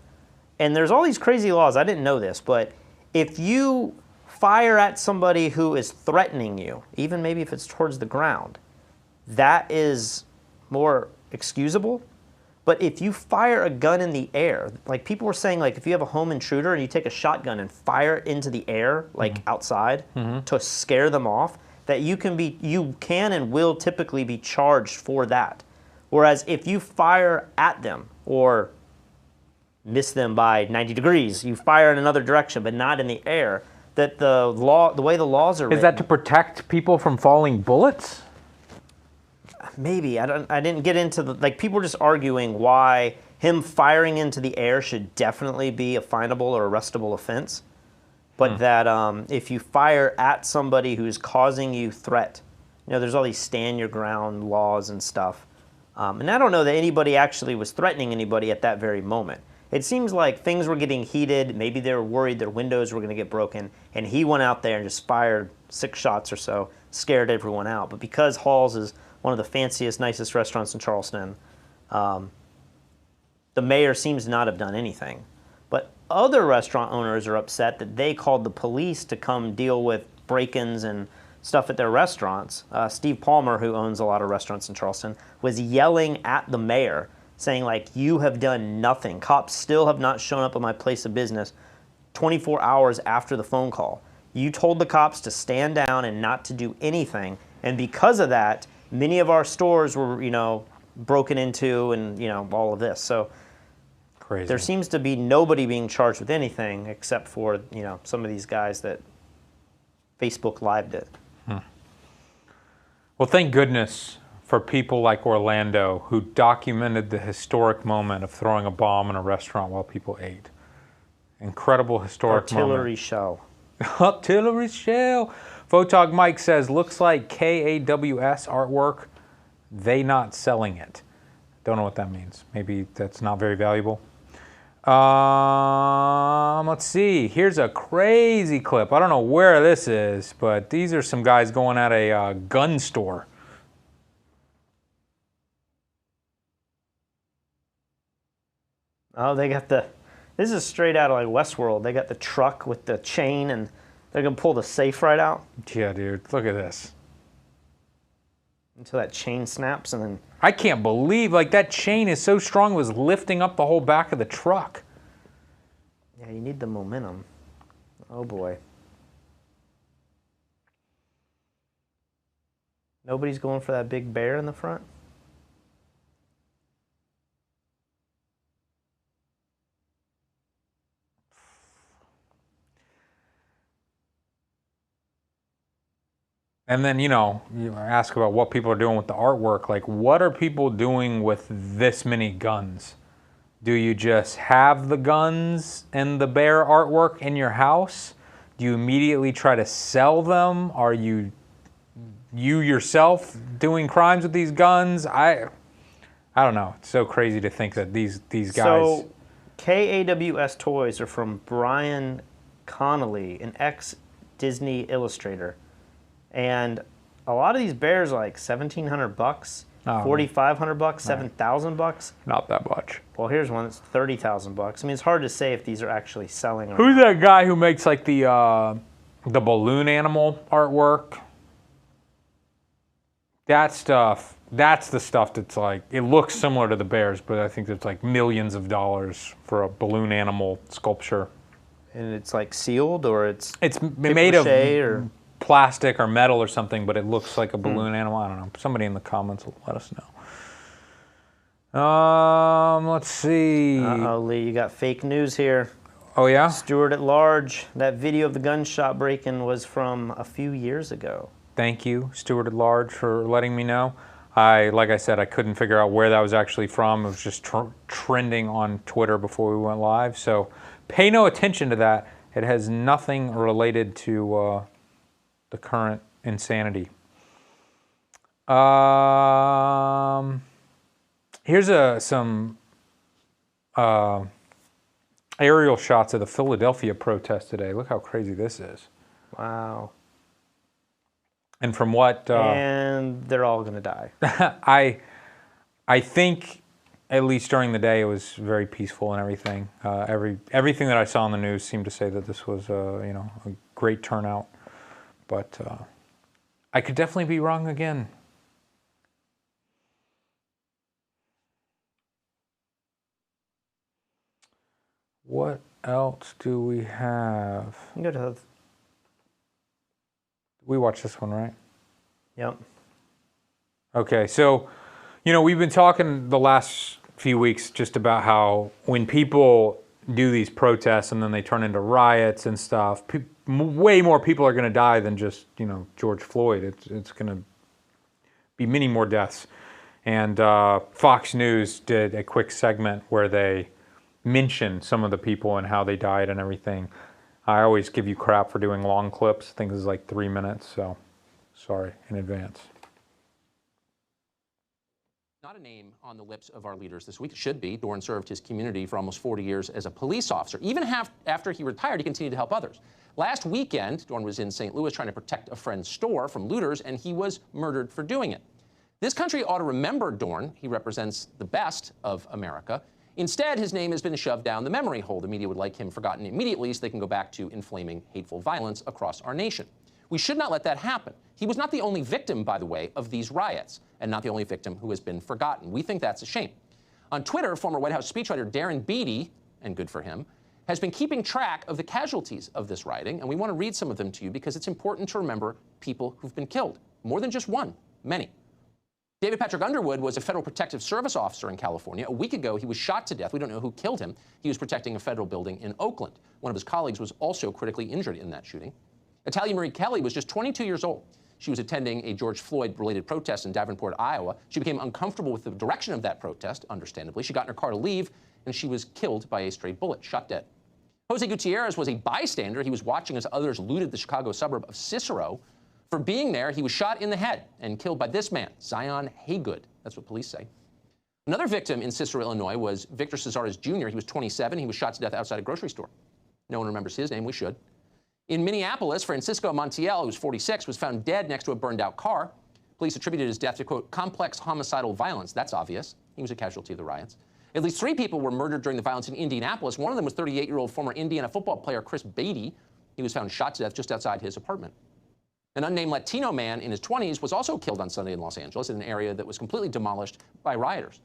And there's all these crazy laws. I didn't know this, but if you fire at somebody who is threatening you, even maybe if it's towards the ground, that is more excusable. But if you fire a gun in the air, like people were saying, like if you have a home intruder and you take a shotgun and fire it into the air, like outside, to scare them off, that you can and will typically be charged for that. Whereas if you fire at them or miss them by 90 degrees, you fire in another direction but not in the air, that the way the laws are written. Is that to protect people from falling bullets? Maybe. I didn't get into the, like, people were just arguing why him firing into the air should definitely be a finable or arrestable offense. But that if you fire at somebody who's causing you threat, you know, there's all these stand your ground laws and stuff. And I don't know that anybody actually was threatening anybody at that very moment. It seems like things were getting heated. Maybe they were worried their windows were going to get broken. And he went out there and just fired 6 shots or so, scared everyone out. But because Halls is one of the fanciest, nicest restaurants in Charleston, the mayor seems to not have done anything. But other restaurant owners are upset that they called the police to come deal with break-ins and stuff at their restaurants. Steve Palmer, who owns a lot of restaurants in Charleston, was yelling at the mayor, saying, like, you have done nothing. Cops still have not shown up at my place of business 24 hours after the phone call. You told the cops to stand down and not to do anything. And because of that, many of our stores were, you know, broken into and, you know, all of this. So crazy. There seems to be nobody being charged with anything except for, you know, some of these guys that Facebook Lived it. Well, thank goodness for people like Orlando who documented the historic moment of throwing a bomb in a restaurant while people ate. Incredible historic moment. Artillery shell. Artillery shell. Photog Mike says, looks like KAWS artwork, they not selling it. Don't know what that means. Maybe that's not very valuable. Let's see. Here's a crazy clip. I don't know where this is, but these are some guys going at a gun store. Oh, they got the, this is straight out of like Westworld. They got the truck with the chain and they're going to pull the safe right out. Yeah, dude. Look at this. Until that chain snaps and then... I can't believe, like, that chain is so strong it was lifting up the whole back of the truck. Yeah, you need the momentum. Oh, boy. Nobody's going for that big bear in the front? And then, you know, you ask about what people are doing with the artwork. Like, what are people doing with this many guns? Do you just have the guns and the bear artwork in your house? Do you immediately try to sell them? Are you yourself doing crimes with these guns? I don't know. It's so crazy to think that these guys... So, KAWS toys are from Brian Connolly, an ex-Disney illustrator. And a lot of these bears are like $1,700, $4,500, $7,000. Not that much. Well, here's one that's $30,000. I mean, it's hard to say if these are actually selling. Or Who's that guy who makes like the balloon animal artwork? That stuff. That's the stuff that's like, it looks similar to the bears, but I think it's like millions of dollars for a balloon animal sculpture. And it's like sealed, or it's made of or plastic or metal or something, but it looks like a balloon animal. I don't know. Somebody in the comments will let us know. Let's see. Uh-oh, Lee, you got fake news here. Oh, yeah? Stewart at Large. That video of the gunshot break-in was from a few years ago. Thank you, Stewart at Large, for letting me know. Like I said, I couldn't figure out where that was actually from. It was just trending on Twitter before we went live. So pay no attention to that. It has nothing related to the current insanity. Here's some aerial shots of the Philadelphia protest today. Look how crazy this is. Wow. And from what... and they're all going to die. I think, at least during the day, it was very peaceful and everything. Everything that I saw on the news seemed to say that this was a great turnout. But I could definitely be wrong again. What else do we have? We watched this one, right? Yep. Okay, so, we've been talking the last few weeks just about how when people do these protests and then they turn into riots and stuff, way more people are going to die than just, George Floyd. It's going to be many more deaths. And Fox News did a quick segment where they mentioned some of the people and how they died and everything. I always give you crap for doing long clips. I think this is like 3 minutes, so sorry in advance. Not a name on the lips of our leaders this week. It should be. Dorn served his community for almost 40 years as a police officer. Even after he retired, he continued to help others. Last weekend, Dorn was in St. Louis trying to protect a friend's store from looters, and he was murdered for doing it. This country ought to remember Dorn. He represents the best of America. Instead, his name has been shoved down the memory hole. The media would like him forgotten immediately so they can go back to inflaming hateful violence across our nation. We should not let that happen. He was not the only victim, by the way, of these riots, and not the only victim who has been forgotten. We think that's a shame. On Twitter, former White House speechwriter Darren Beattie, and good for him, has been keeping track of the casualties of this rioting, and we want to read some of them to you because it's important to remember people who've been killed. More than just one, many. David Patrick Underwood was a Federal Protective Service officer in California. A week ago, he was shot to death. We don't know who killed him. He was protecting a federal building in Oakland. One of his colleagues was also critically injured in that shooting. Italia Marie Kelly was just 22 years old. She was attending a George Floyd-related protest in Davenport, Iowa. She became uncomfortable with the direction of that protest, understandably. She got in her car to leave, and she was killed by a stray bullet, shot dead. Jose Gutierrez was a bystander. He was watching as others looted the Chicago suburb of Cicero. For being there, he was shot in the head and killed by this man, Zion Haygood. That's what police say. Another victim in Cicero, Illinois was Victor Cesares Jr. He was 27. He was shot to death outside a grocery store. No one remembers his name. We should. In Minneapolis, Francisco Montiel, who was 46, was found dead next to a burned-out car. Police attributed his death to, quote, complex homicidal violence. That's obvious. He was a casualty of the riots. At least 3 people were murdered during the violence in Indianapolis. One of them was 38-year-old former Indiana football player Chris Beatty. He was found shot to death just outside his apartment. An unnamed Latino man in his 20s was also killed on Sunday in Los Angeles in an area that was completely demolished by rioters.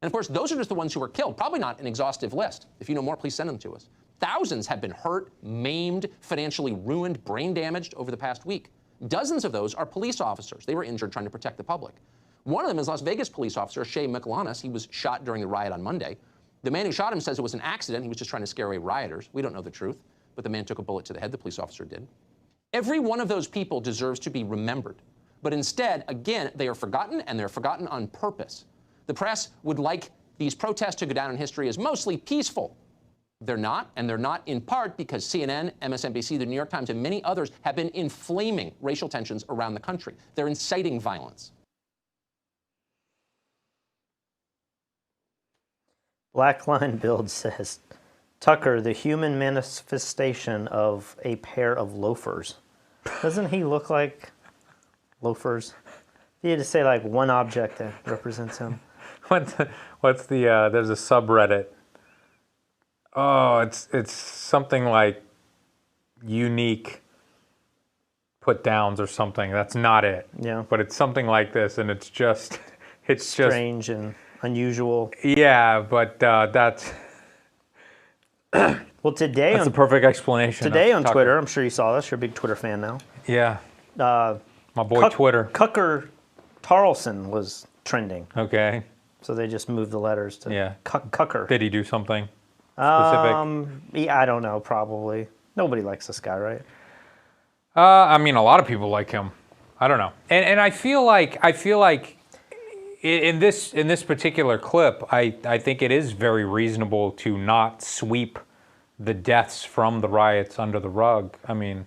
And of course, those are just the ones who were killed. Probably not an exhaustive list. If you know more, please send them to us. Thousands have been hurt, maimed, financially ruined, brain damaged over the past week. Dozens of those are police officers. They were injured trying to protect the public. One of them is Las Vegas police officer Shea McLanis. He was shot during the riot on Monday. The man who shot him says it was an accident. He was just trying to scare away rioters. We don't know the truth, but the man took a bullet to the head. The police officer did. Every one of those people deserves to be remembered. But instead, again, they are forgotten, and they're forgotten on purpose. The press would like these protests to go down in history as mostly peaceful. They're not, and they're not in part because CNN, MSNBC, the New York Times, and many others have been inflaming racial tensions around the country. They're inciting violence. Blackline Build says, Tucker, the human manifestation of a pair of loafers. Doesn't he look like loafers? If you had to say like one object that represents him. What's the there's a subreddit. Oh, it's something like unique put downs or something. That's not it. Yeah. But it's something like this, and it's just strange and unusual. Yeah, but that's Well, today that's on, a perfect explanation. Today on Twitter, I'm sure you saw this. You're a big Twitter fan now. Yeah. My boy Twitter. Cucker Tarlson was trending. Okay. So they just moved the letters to Cucker. Did he do something specific? Yeah, I don't know. Probably. Nobody likes this guy, right? I mean, a lot of people like him. I don't know. And I feel like in this particular clip, I think it is very reasonable to not sweep the deaths from the riots under the rug. I mean,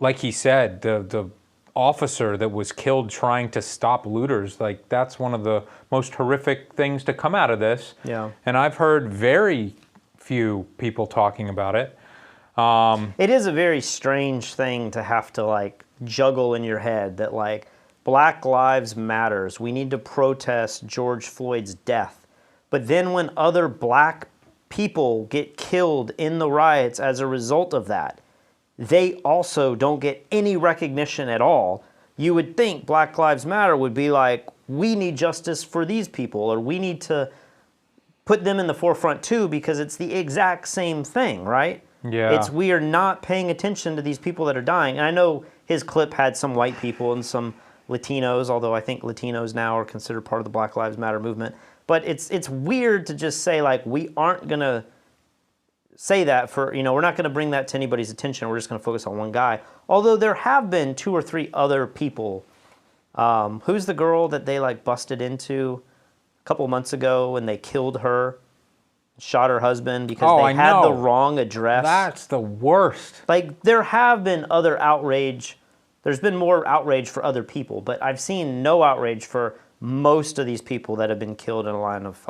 like he said, the officer that was killed trying to stop looters, like that's one of the most horrific things to come out of this. Yeah. And I've heard very few people talking about it. It is a very strange thing to have to like juggle in your head that like Black Lives Matters. We need to protest George Floyd's death. But then when other black people get killed in the riots as a result of that, they also don't get any recognition at all. You would think Black Lives Matter would be like, we need justice for these people, or we need to put them in the forefront too, because it's the exact same thing, right? Yeah. We are not paying attention to these people that are dying. And I know his clip had some white people and some Latinos, although I think Latinos now are considered part of the Black Lives Matter movement. But it's weird to just say, like, we aren't going to say that for, we're not going to bring that to anybody's attention. We're just going to focus on one guy. Although there have been 2 or 3 other people. Who's the girl that they, like, busted into a couple months ago and they killed her, shot her husband because they had the wrong address? That's the worst. Like, there have been other outrage. There's been more outrage for other people, but I've seen no outrage for most of these people that have been killed in a line of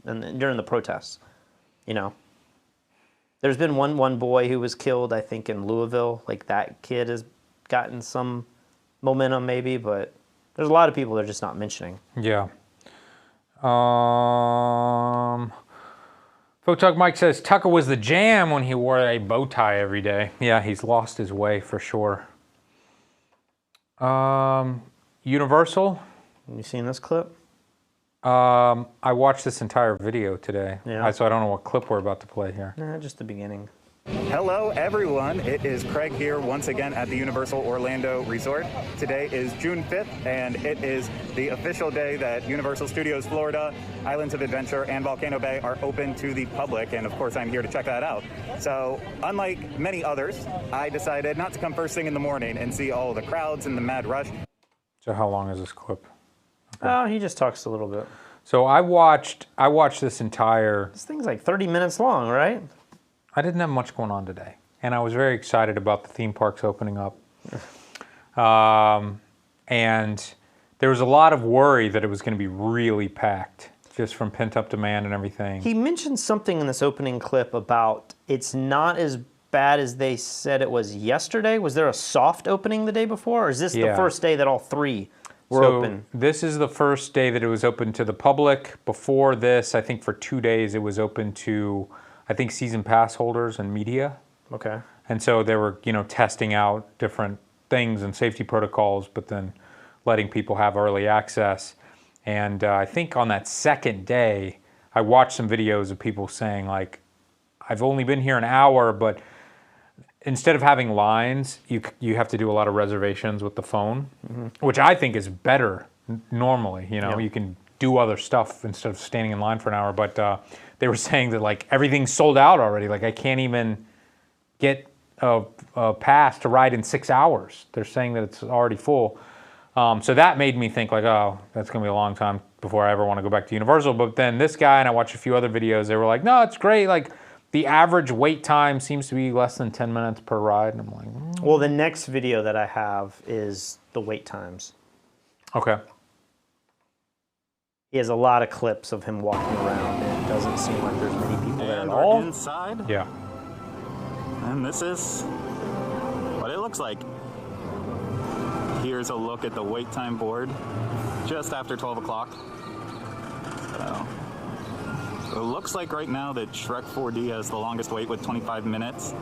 during the protests. There's been one boy who was killed, I think, in Louisville. Like, that kid has gotten some momentum, maybe, but there's a lot of people they're just not mentioning. Yeah. Photog Mike says Tucker was the jam when he wore a bow tie every day. Yeah, he's lost his way for sure. Universal. You seen this clip? I watched this entire video today, Yeah. so I don't know what clip we're about to play here. Nah, just the beginning. Hello, everyone. It is Craig here once again at the Universal Orlando Resort. Today is June 5th, and it is the official day that Universal Studios Florida, Islands of Adventure, and Volcano Bay are open to the public, and of course I'm here to check that out. So, unlike many others, I decided not to come first thing in the morning and see all the crowds and the mad rush. So how long is this clip? Oh, he just talks a little bit. So I watched this entire... This thing's like 30 minutes long, right? I didn't have much going on today, and I was very excited about the theme parks opening up. And there was a lot of worry that it was going to be really packed, just from pent-up demand and everything. He mentioned something in this opening clip about it's not as bad as they said it was yesterday. Was there a soft opening the day before, or is this the first day that all 3 were open? This is the first day that it was open to the public. Before this, I think for 2 days, it was open to... I think season pass holders and media. Okay. And so they were, testing out different things and safety protocols, but then letting people have early access. And I think on that second day, I watched some videos of people saying, like, I've only been here an hour, but instead of having lines, you have to do a lot of reservations with the phone, which I think is better normally. You can do other stuff instead of standing in line for an hour. But they were saying that, like, everything's sold out already. Like, I can't even get a pass to ride in 6 hours. They're saying that it's already full. So that made me think, like, oh, that's going to be a long time before I ever want to go back to Universal. But then this guy, and I watched a few other videos, they were like, no, it's great. Like, the average wait time seems to be less than 10 minutes per ride. And I'm like, Well, the next video that I have is the wait times. Okay. He has a lot of clips of him walking around, and it doesn't seem like there's many people there at all. Inside. Yeah. And this is what it looks like. Here's a look at the wait time board just after 12 o'clock. So it looks like right now that Shrek 4D has the longest wait with 25 minutes.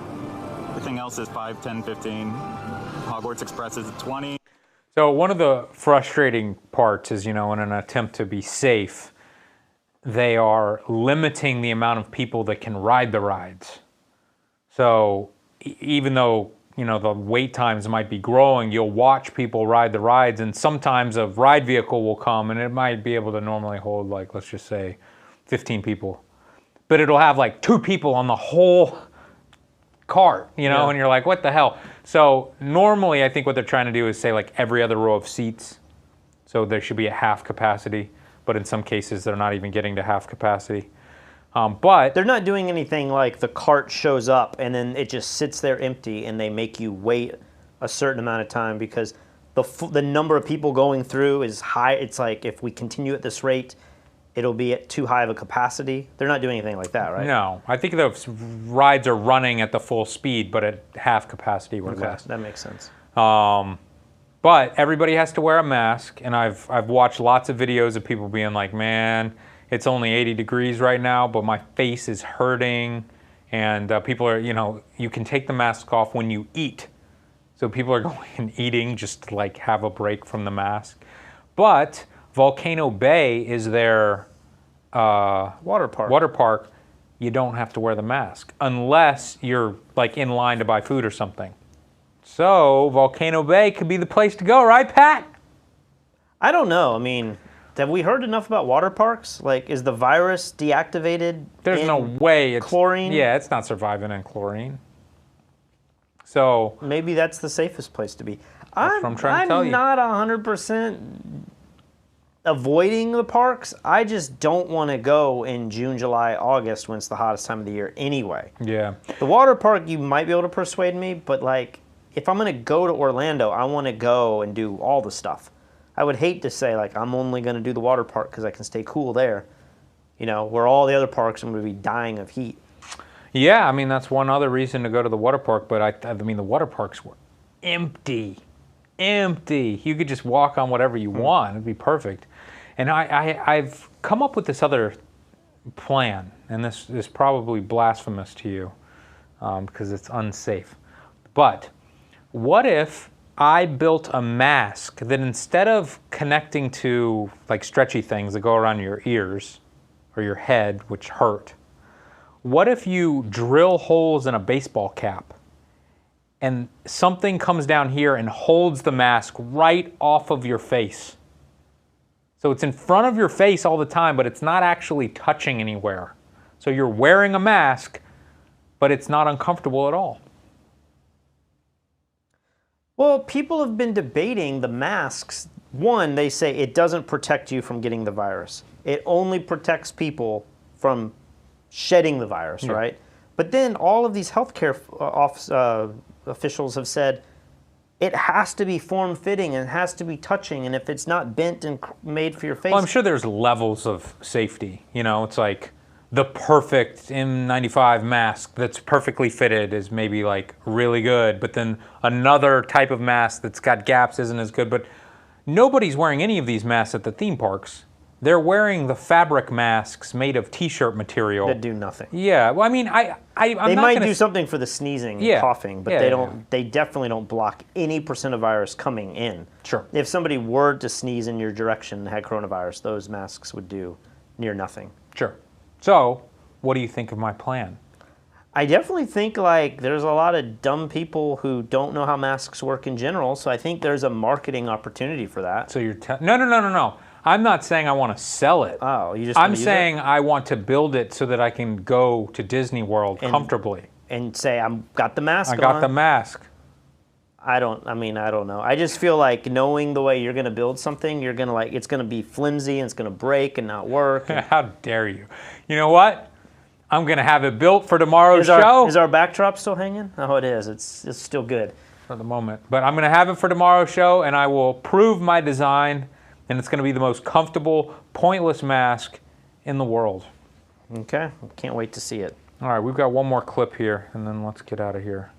Everything else is 5, 10, 15. Hogwarts Express is 20. So one of the frustrating parts is, in an attempt to be safe, they are limiting the amount of people that can ride the rides. So even though, you know, the wait times might be growing, you'll watch people ride the rides, and sometimes a ride vehicle will come and it might be able to normally hold, like, let's just say 15 people. But it'll have like 2 people on the whole cart, you know, and you're like, what the hell? So normally I think what they're trying to do is say like every other row of seats. So there should be a half capacity, but in some cases they're not even getting to half capacity. But they're not doing anything like the cart shows up and then it just sits there empty and they make you wait a certain amount of time because the number of people going through is high. It's like if we continue at this rate, it'll be at too high of a capacity. They're not doing anything like that, right? No, I think those rides are running at the full speed, but at half capacity or less. That makes sense. But everybody has to wear a mask, and I've watched lots of videos of people being like, man, it's only 80 degrees right now, but my face is hurting. And people are, you know, you can take the mask off when you eat. So people are going and eating just to like have a break from the mask. But Volcano Bay is their water park. You don't have to wear the mask unless you're like in line to buy food or something. So Volcano Bay could be the place to go, right, Pat? I don't know. I mean, have we heard enough about water parks? Like, is the virus deactivated? There's no way. It's chlorine? Yeah, it's not surviving in chlorine. So maybe that's the safest place to be. That's what I'm trying to tell you. I'm not 100% avoiding the parks. I just don't want to go in June, July, August when it's the hottest time of the year anyway. Yeah. The water park, you might be able to persuade me, but like, if I'm going to go to Orlando, I want to go and do all the stuff. I would hate to say, like, I'm only going to do the water park because I can stay cool there. You know, where all the other parks I'm going to be dying of heat. Yeah, I mean, that's one other reason to go to the water park, but I mean, the water parks were empty. Empty. You could just walk on whatever you want. It'd be perfect. And I've come up with this other plan, and this is probably blasphemous to you because it's unsafe. But what if I built a mask that instead of connecting to like stretchy things that go around your ears or your head, which hurt, what if you drill holes in a baseball cap and something comes down here and holds the mask right off of your face? So it's in front of your face all the time, but it's not actually touching anywhere. So you're wearing a mask, but it's not uncomfortable at all. Well, people have been debating the masks. One, they say it doesn't protect you from getting the virus. It only protects people from shedding the virus, right? But then all of these healthcare officials have said it has to be form-fitting and it has to be touching, and if it's not bent and made for your face... Well, I'm sure there's levels of safety. You know, it's like the perfect N95 mask that's perfectly fitted is maybe like really good, but then another type of mask that's got gaps isn't as good. But nobody's wearing any of these masks at the theme parks. They're wearing the fabric masks made of t-shirt material. That do nothing. Yeah, well, I mean, they might do something for the sneezing and coughing, but they don't. Yeah. They definitely don't block any % of virus coming in. Sure. If somebody were to sneeze in your direction and had coronavirus, those masks would do near nothing. Sure. So, what do you think of my plan? I definitely think like there's a lot of dumb people who don't know how masks work in general, so I think there's a marketing opportunity for that. So you're no. I'm not saying I want to sell it. Oh, you just I'm saying I want to build it so that I can go to Disney World comfortably. And say, I've got the mask on. I got the mask. I don't know. I just feel like knowing the way you're going to build something, you're going to like, it's going to be flimsy and it's going to break and not work. How dare you? You know what? I'm going to have it built for tomorrow's show. Is our backdrop still hanging? Oh, it is. It's still good. For the moment. But I'm going to have it for tomorrow's show, and I will prove my design, and it's going to be the most comfortable, pointless mask in the world. Okay. Can't wait to see it. All right, we've got one more clip here, and then let's get out of here.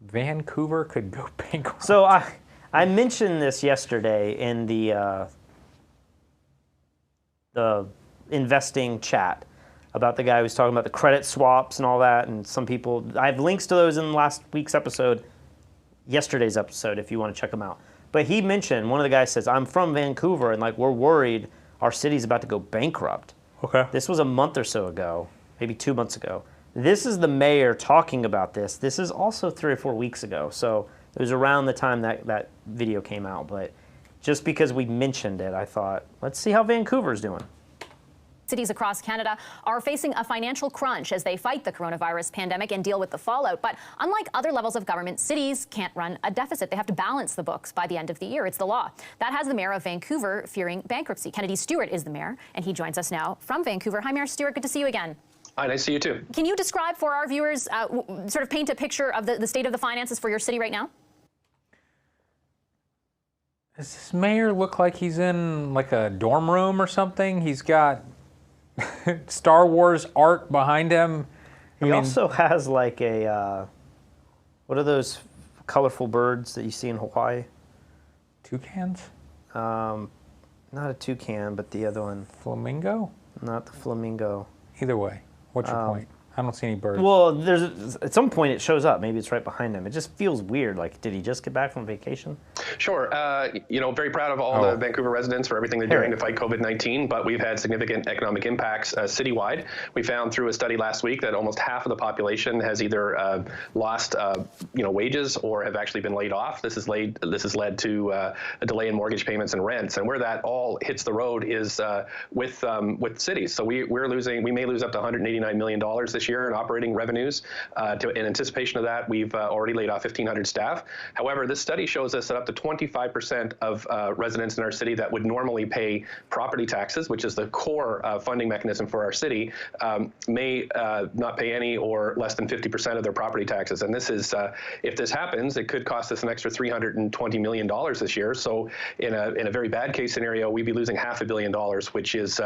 Vancouver could go bankrupt. So I mentioned this yesterday in the investing chat about the guy who was talking about the credit swaps and all that, and some people, I have links to those in last week's episode, yesterday's episode, if you want to check them out. But he mentioned, one of the guys says, I'm from Vancouver, and like we're worried our city's about to go bankrupt. Okay. This was a month or so ago, maybe 2 months ago. This is the mayor talking about this. This is also 3 or 4 weeks ago. So it was around the time that video came out. But just because we mentioned it, I thought, let's see how Vancouver's doing. Cities across Canada are facing a financial crunch as they fight the coronavirus pandemic and deal with the fallout. But unlike other levels of government, cities can't run a deficit. They have to balance the books by the end of the year. It's the law. That has the mayor of Vancouver fearing bankruptcy. Kennedy Stewart is the mayor, and he joins us now from Vancouver. Hi, Mayor Stewart. Good to see you again. Hi, nice to see you too. Can you describe for our viewers, sort of paint a picture of the state of the finances for your city right now? Does this mayor look like he's in like a dorm room or something? He's got Star Wars art behind him. He also has like a, what are those colorful birds that you see in Hawaii? Toucans? Not a toucan, but the other one. Flamingo? Not the flamingo. Either way, what's your point? I don't see any birds. Well, there's at some point it shows up. Maybe it's right behind him. It just feels weird. Like, did he just get back from vacation? Sure. Very proud of all the Vancouver residents for everything they're doing to fight COVID-19, but we've had significant economic impacts citywide. We found through a study last week that almost half of the population has either lost wages or have actually been laid off. This has led to a delay in mortgage payments and rents, and where that all hits the road is with cities. So we may lose up to $189 million this year in operating revenues. In anticipation of that, we've already laid off 1,500 staff. However, this study shows us that up to 25% of residents in our city that would normally pay property taxes, which is the core funding mechanism for our city, may not pay any or less than 50% of their property taxes. And this is, if this happens, it could cost us an extra $320 million this year. So in a very bad case scenario, we'd be losing $500 million, which is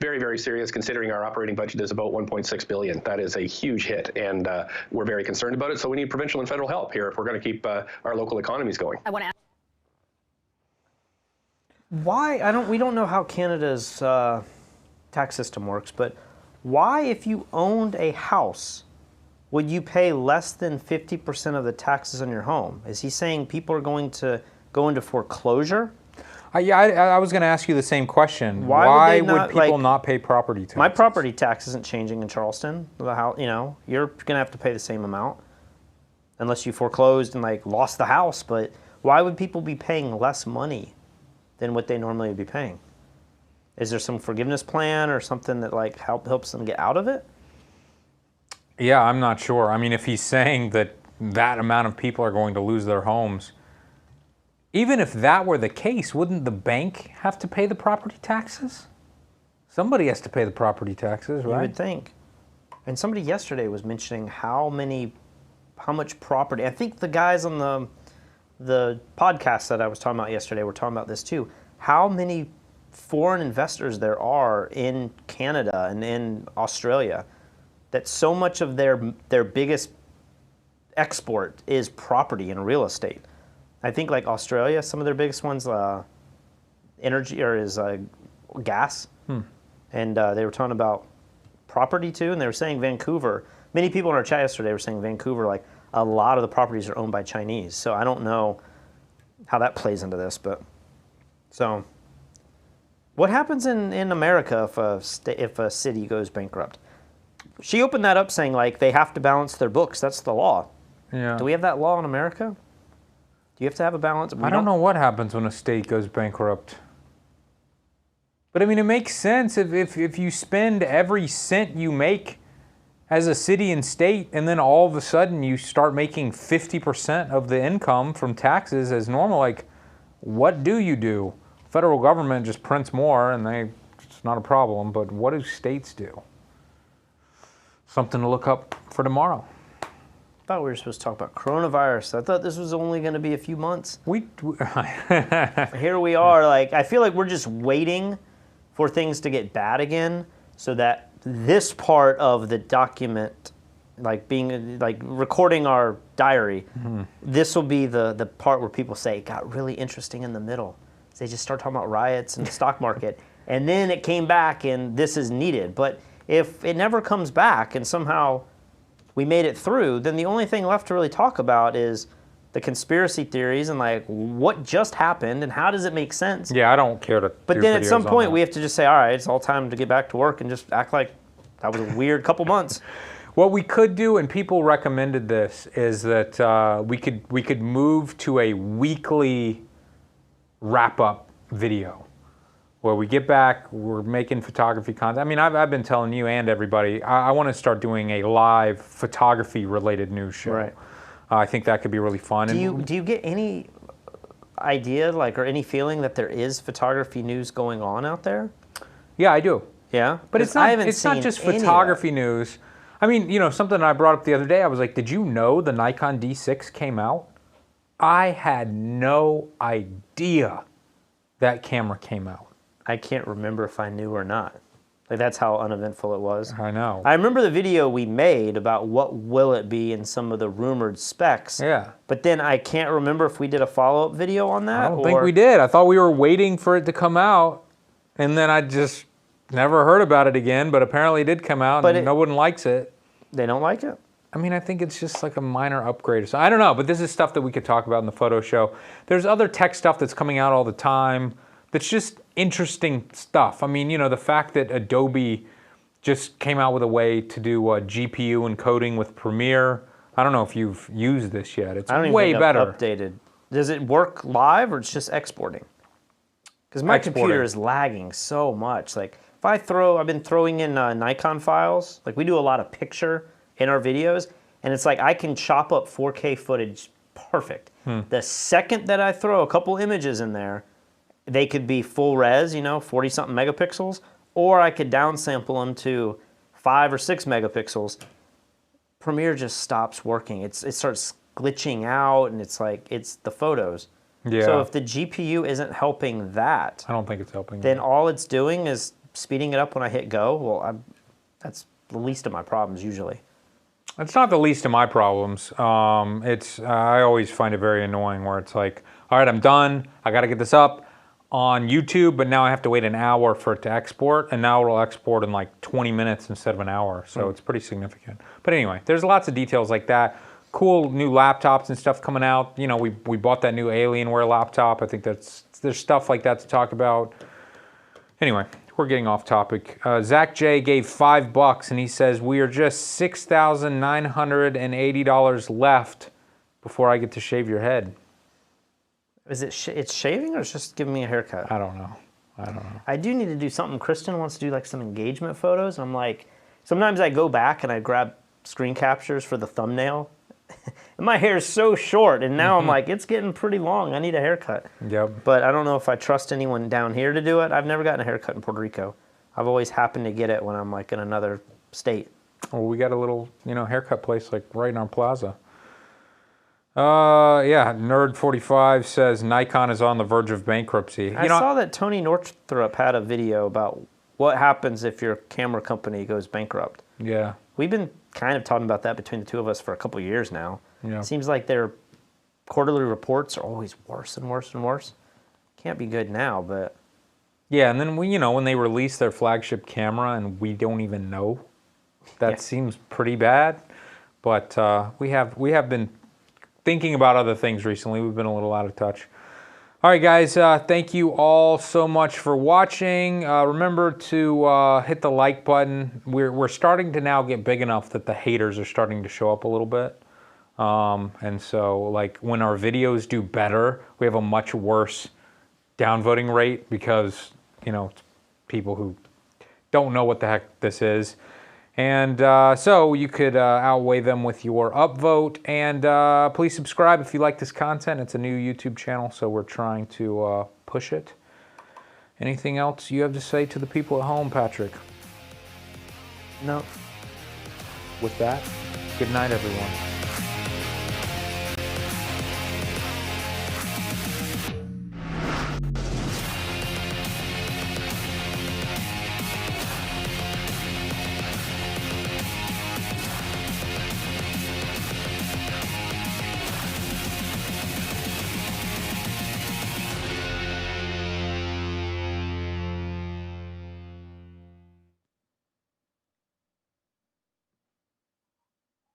very, very serious considering our operating budget is about $1.6 billion. That is a huge hit, and we're very concerned about it. So we need provincial and federal help here if we're going to keep our local economies going. I want to ask. We don't know how Canada's tax system works, but why, if you owned a house, would you pay less than 50% of the taxes on your home? Is he saying people are going to go into foreclosure? I was going to ask you the same question. Why would people not pay property taxes? My property tax isn't changing in Charleston. You're going to have to pay the same amount unless you foreclosed and lost the house. But why would people be paying less money than what they normally would be paying? Is there some forgiveness plan or something that helps them get out of it? Yeah, I'm not sure. I mean, if he's saying that amount of people are going to lose their homes, even if that were the case, wouldn't the bank have to pay the property taxes? Somebody has to pay the property taxes, right? You would think. And somebody yesterday was mentioning how much property. I think the guys on the podcast that I was talking about yesterday were talking about this too. How many foreign investors there are in Canada and in Australia, that so much of their biggest export is property and real estate. I think Australia, some of their biggest ones, energy or is gas, and they were talking about property too, and they were saying Vancouver. Many people in our chat yesterday were saying Vancouver, a lot of the properties are owned by Chinese. So I don't know how that plays into this, but so what happens in America if a city goes bankrupt? She opened that up saying they have to balance their books. That's the law. Yeah. Do we have that law in America? Do you have to have a balance? I don't know what happens when a state goes bankrupt. But I mean, it makes sense if you spend every cent you make as a city and state, and then all of a sudden you start making 50% of the income from taxes as normal, what do you do? Federal government just prints more and it's not a problem, but what do states do? Something to look up for tomorrow. I thought we were supposed to talk about coronavirus. I thought this was only going to be a few months. Here we are. I feel like we're just waiting for things to get bad again so that this part of the document, recording our diary, this will be the part where people say it got really interesting in the middle. They just start talking about riots and the stock market, and then it came back and this is needed. But if it never comes back and somehow we made it through, then the only thing left to really talk about is the conspiracy theories and what just happened and how does it make sense. Yeah, I don't care to. But then at some point we have to just say, all right, it's all time to get back to work and just act like that was a weird couple months. What we could do, and people recommended this, is that we could move to a weekly wrap-up video where we get back, we're making photography content. I mean, I've been telling you and everybody, I want to start doing a live photography-related news show. Right. I think that could be really fun. Do you get any idea, like, or any feeling that there is photography news going on out there? Yeah, I do. Yeah, but it's not just photography news. I mean, you know, something I brought up the other day, I was like, did you know the Nikon D6 came out? I had no idea that camera came out. I can't remember if I knew or not. Like, that's how uneventful it was. I know. I remember the video we made about what will it be in some of the rumored specs. Yeah. But then I can't remember if we did a follow-up video on that. I don't think we did. I thought we were waiting for it to come out, and then I just never heard about it again, but apparently it did come out, and no one likes it. They don't like it? I mean, I think it's just like a minor upgrade. So I don't know, but this is stuff that we could talk about in the photo show. There's other tech stuff that's coming out all the time that's just interesting stuff. I mean, you know, the fact that Adobe just came out with a way to do GPU encoding with Premiere. I don't know if you've used this yet. It's way better. Updated. Does it work live or it's just exporting? Because my computer is lagging so much. Like, if I've been throwing in Nikon files. Like, we do a lot of picture in our videos, and it's like I can chop up 4K footage perfect. The second that I throw a couple images in there, they could be full res, you know, 40-something megapixels, or I could downsample them to 5 or 6 megapixels. Premiere just stops working. It starts glitching out, and it's like, it's the photos. Yeah. So if the GPU isn't helping that, I don't think it's helping. Then all it's doing is speeding it up when I hit go. Well, that's the least of my problems usually. It's not the least of my problems. I always find it very annoying where it's like, all right, I'm done. I got to get this up on YouTube, but now I have to wait an hour for it to export, and now it'll export in like 20 minutes instead of an hour, so it's pretty significant. But anyway, there's lots of details like that. Cool new laptops and stuff coming out. You know, we bought that new Alienware laptop. I think there's stuff like that to talk about. Anyway, we're getting off topic. Zach J gave $5, and he says, we are just $6,980 left before I get to shave your head. Is it it's shaving or it's just giving me a haircut? I don't know. I do need to do something. Kristen wants to do like some engagement photos. I'm like, sometimes I go back and I grab screen captures for the thumbnail. And my hair is so short, and now I'm like, it's getting pretty long. I need a haircut. Yep. But I don't know if I trust anyone down here to do it. I've never gotten a haircut in Puerto Rico. I've always happened to get it when I'm like in another state. Well, we got a little, haircut place like right in our plaza. Yeah, Nerd45 says Nikon is on the verge of bankruptcy. I saw that Tony Northrup had a video about what happens if your camera company goes bankrupt. Yeah. We've been kind of talking about that between the two of us for a couple years now. Yeah. It seems like their quarterly reports are always worse and worse and worse. Can't be good now, but... Yeah, and then when they release their flagship camera and we don't even know, that seems pretty bad. But we have been thinking about other things recently. We've been a little out of touch. All right, guys, thank you all so much for watching. Remember to hit the like button. We're starting to now get big enough that the haters are starting to show up a little bit. And so, like, when our videos do better, we have a much worse downvoting rate because, people who don't know what the heck this is. And so you could outweigh them with your upvote. And please subscribe if you like this content. It's a new YouTube channel, so we're trying to push it. Anything else you have to say to the people at home, Patrick? No. With that, good night, everyone.